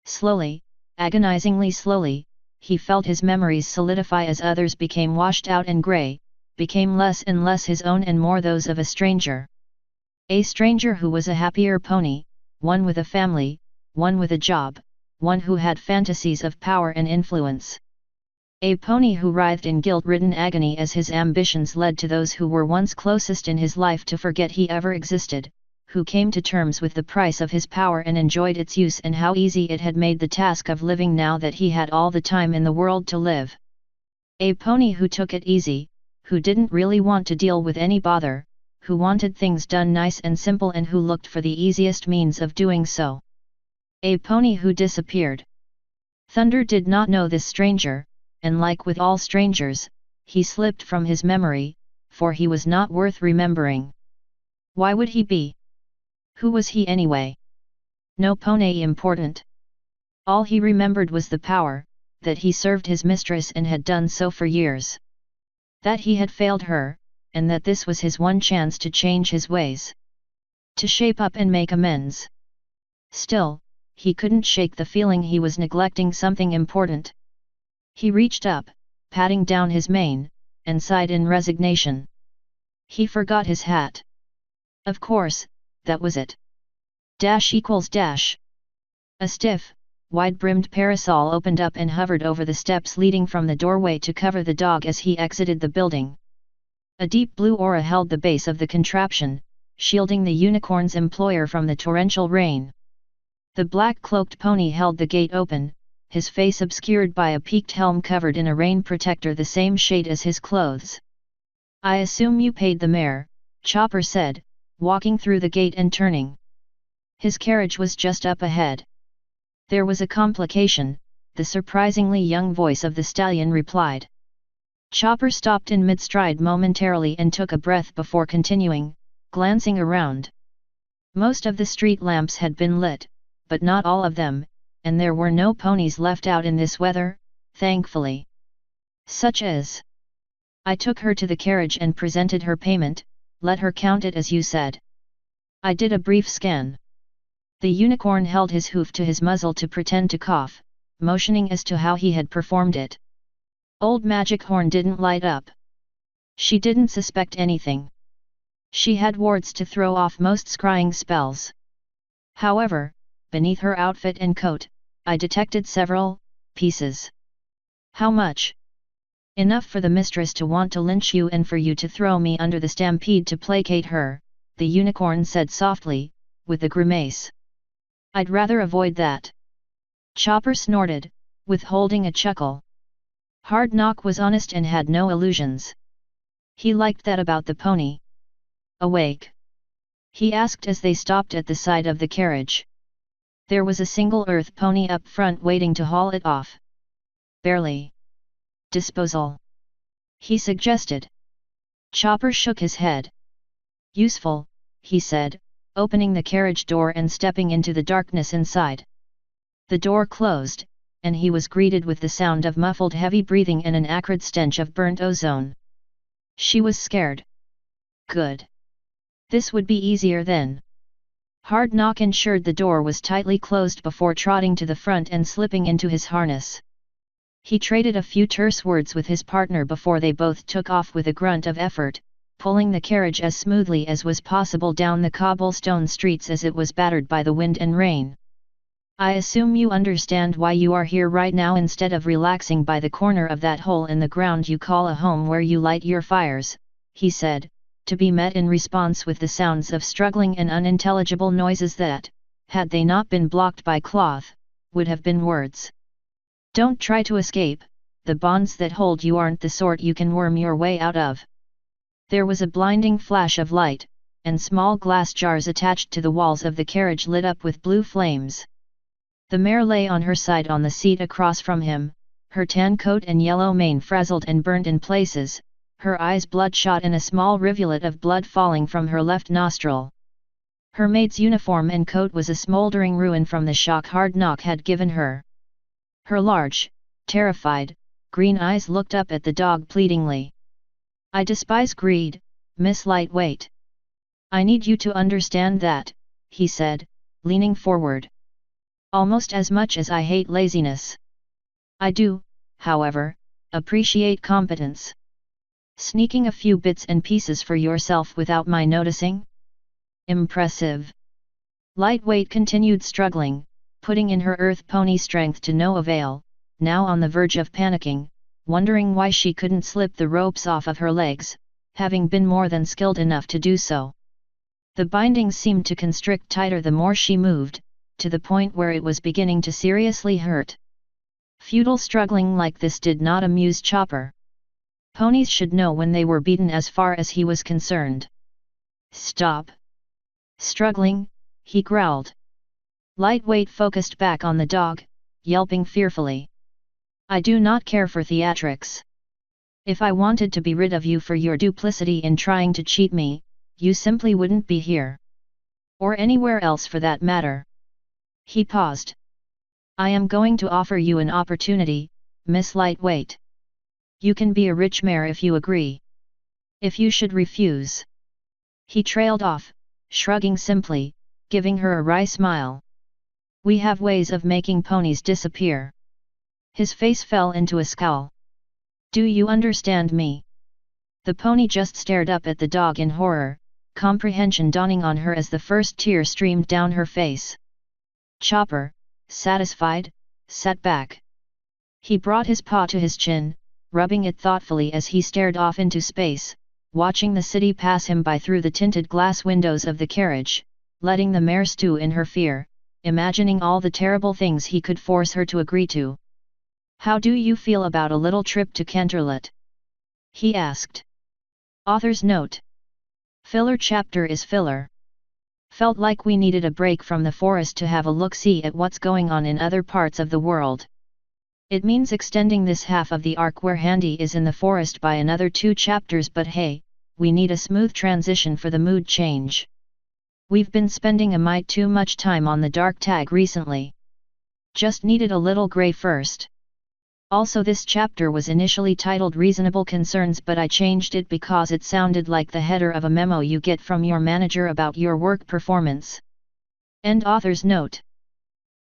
Slowly, agonizingly slowly, he felt his memories solidify as others became washed out and grey, became less and less his own and more those of a stranger. A stranger who was a happier pony, one with a family, one with a job, one who had fantasies of power and influence. A pony who writhed in guilt-ridden agony as his ambitions led to those who were once closest in his life to forget he ever existed, who came to terms with the price of his power and enjoyed its use and how easy it had made the task of living now that he had all the time in the world to live. A pony who took it easy, who didn't really want to deal with any bother, who wanted things done nice and simple and who looked for the easiest means of doing so. A pony who disappeared. Thunder did not know this stranger, and like with all strangers, he slipped from his memory, for he was not worth remembering. Why would he be? Who was he anyway? No pony important. All he remembered was the power, that he served his mistress and had done so for years. That he had failed her, and that this was his one chance to change his ways. To shape up and make amends. Still, he couldn't shake the feeling he was neglecting something important. He reached up, patting down his mane, and sighed in resignation. He forgot his hat. Of course, that was it. Dash equals dash. A stiff, wide-brimmed parasol opened up and hovered over the steps leading from the doorway to cover the dog as he exited the building. A deep blue aura held the base of the contraption, shielding the unicorn's employer from the torrential rain. The black-cloaked pony held the gate open, his face obscured by a peaked helm covered in a rain protector the same shade as his clothes. "I assume you paid the mare," Chopper said, walking through the gate and turning. His carriage was just up ahead. There was a complication, the surprisingly young voice of the stallion replied. Chopper stopped in mid-stride momentarily and took a breath before continuing, glancing around. Most of the street lamps had been lit, but not all of them, and there were no ponies left out in this weather, thankfully. Such as. "I took her to the carriage and presented her payment, let her count it as you said." I did a brief scan. The unicorn held his hoof to his muzzle to pretend to cough, motioning as to how he had performed it. Old Magic Horn didn't light up. She didn't suspect anything. She had wards to throw off most scrying spells. However, beneath her outfit and coat, I detected several pieces. "How much?" "Enough for the mistress to want to lynch you and for you to throw me under the stampede to placate her," the unicorn said softly, with a grimace. "I'd rather avoid that." Chopper snorted, withholding a chuckle. Hard Knock was honest and had no illusions. He liked that about the pony. "Awake?" he asked as they stopped at the side of the carriage. There was a single earth pony up front waiting to haul it off. "Barely." "Disposal," he suggested. Chopper shook his head. "Useful," he said, opening the carriage door and stepping into the darkness inside. The door closed, and he was greeted with the sound of muffled heavy breathing and an acrid stench of burnt ozone. She was scared. Good. This would be easier then. Hard Knock ensured the door was tightly closed before trotting to the front and slipping into his harness. He traded a few terse words with his partner before they both took off with a grunt of effort, pulling the carriage as smoothly as was possible down the cobblestone streets as it was battered by the wind and rain. "I assume you understand why you are here right now instead of relaxing by the corner of that hole in the ground you call a home where you light your fires," he said, to be met in response with the sounds of struggling and unintelligible noises that, had they not been blocked by cloth, would have been words. "Don't try to escape, the bonds that hold you aren't the sort you can worm your way out of." There was a blinding flash of light, and small glass jars attached to the walls of the carriage lit up with blue flames. The mare lay on her side on the seat across from him, her tan coat and yellow mane frazzled and burnt in places, her eyes bloodshot and a small rivulet of blood falling from her left nostril. Her maid's uniform and coat was a smoldering ruin from the shock Hard Knock had given her. Her large, terrified, green eyes looked up at the dog pleadingly. "I despise greed, Miss Lightweight. I need you to understand that," he said, leaning forward. "Almost as much as I hate laziness. I do, however, appreciate competence. Sneaking a few bits and pieces for yourself without my noticing? Impressive." Lightweight continued struggling, putting in her earth pony strength to no avail, now on the verge of panicking, wondering why she couldn't slip the ropes off of her legs, having been more than skilled enough to do so. The bindings seemed to constrict tighter the more she moved, to the point where it was beginning to seriously hurt. Futile struggling like this did not amuse Chopper. Ponies should know when they were beaten as far as he was concerned. "Stop struggling," he growled. Lightweight focused back on the dog, yelping fearfully. I do not care for theatrics. If I wanted to be rid of you for your duplicity in trying to cheat me, you simply wouldn't be here. Or anywhere else for that matter. He paused. I am going to offer you an opportunity, Miss Lightweight. You can be a rich mare if you agree. If you should refuse. He trailed off, shrugging simply, giving her a wry smile. We have ways of making ponies disappear. His face fell into a scowl. Do you understand me? The pony just stared up at the dog in horror, comprehension dawning on her as the first tear streamed down her face. Chopper, satisfied, sat back. He brought his paw to his chin, rubbing it thoughtfully as he stared off into space, watching the city pass him by through the tinted glass windows of the carriage, letting the mare stew in her fear, imagining all the terrible things he could force her to agree to. How do you feel about a little trip to Canterlot? He asked. Author's note. Filler chapter is filler. Felt like we needed a break from the forest to have a look-see at what's going on in other parts of the world. It means extending this half of the arc where Handy is in the forest by another 2 chapters, but hey, we need a smooth transition for the mood change. We've been spending a mite too much time on the dark tag recently. Just needed a little grey first. Also, this chapter was initially titled Reasonable Concerns, but I changed it because it sounded like the header of a memo you get from your manager about your work performance. End author's note.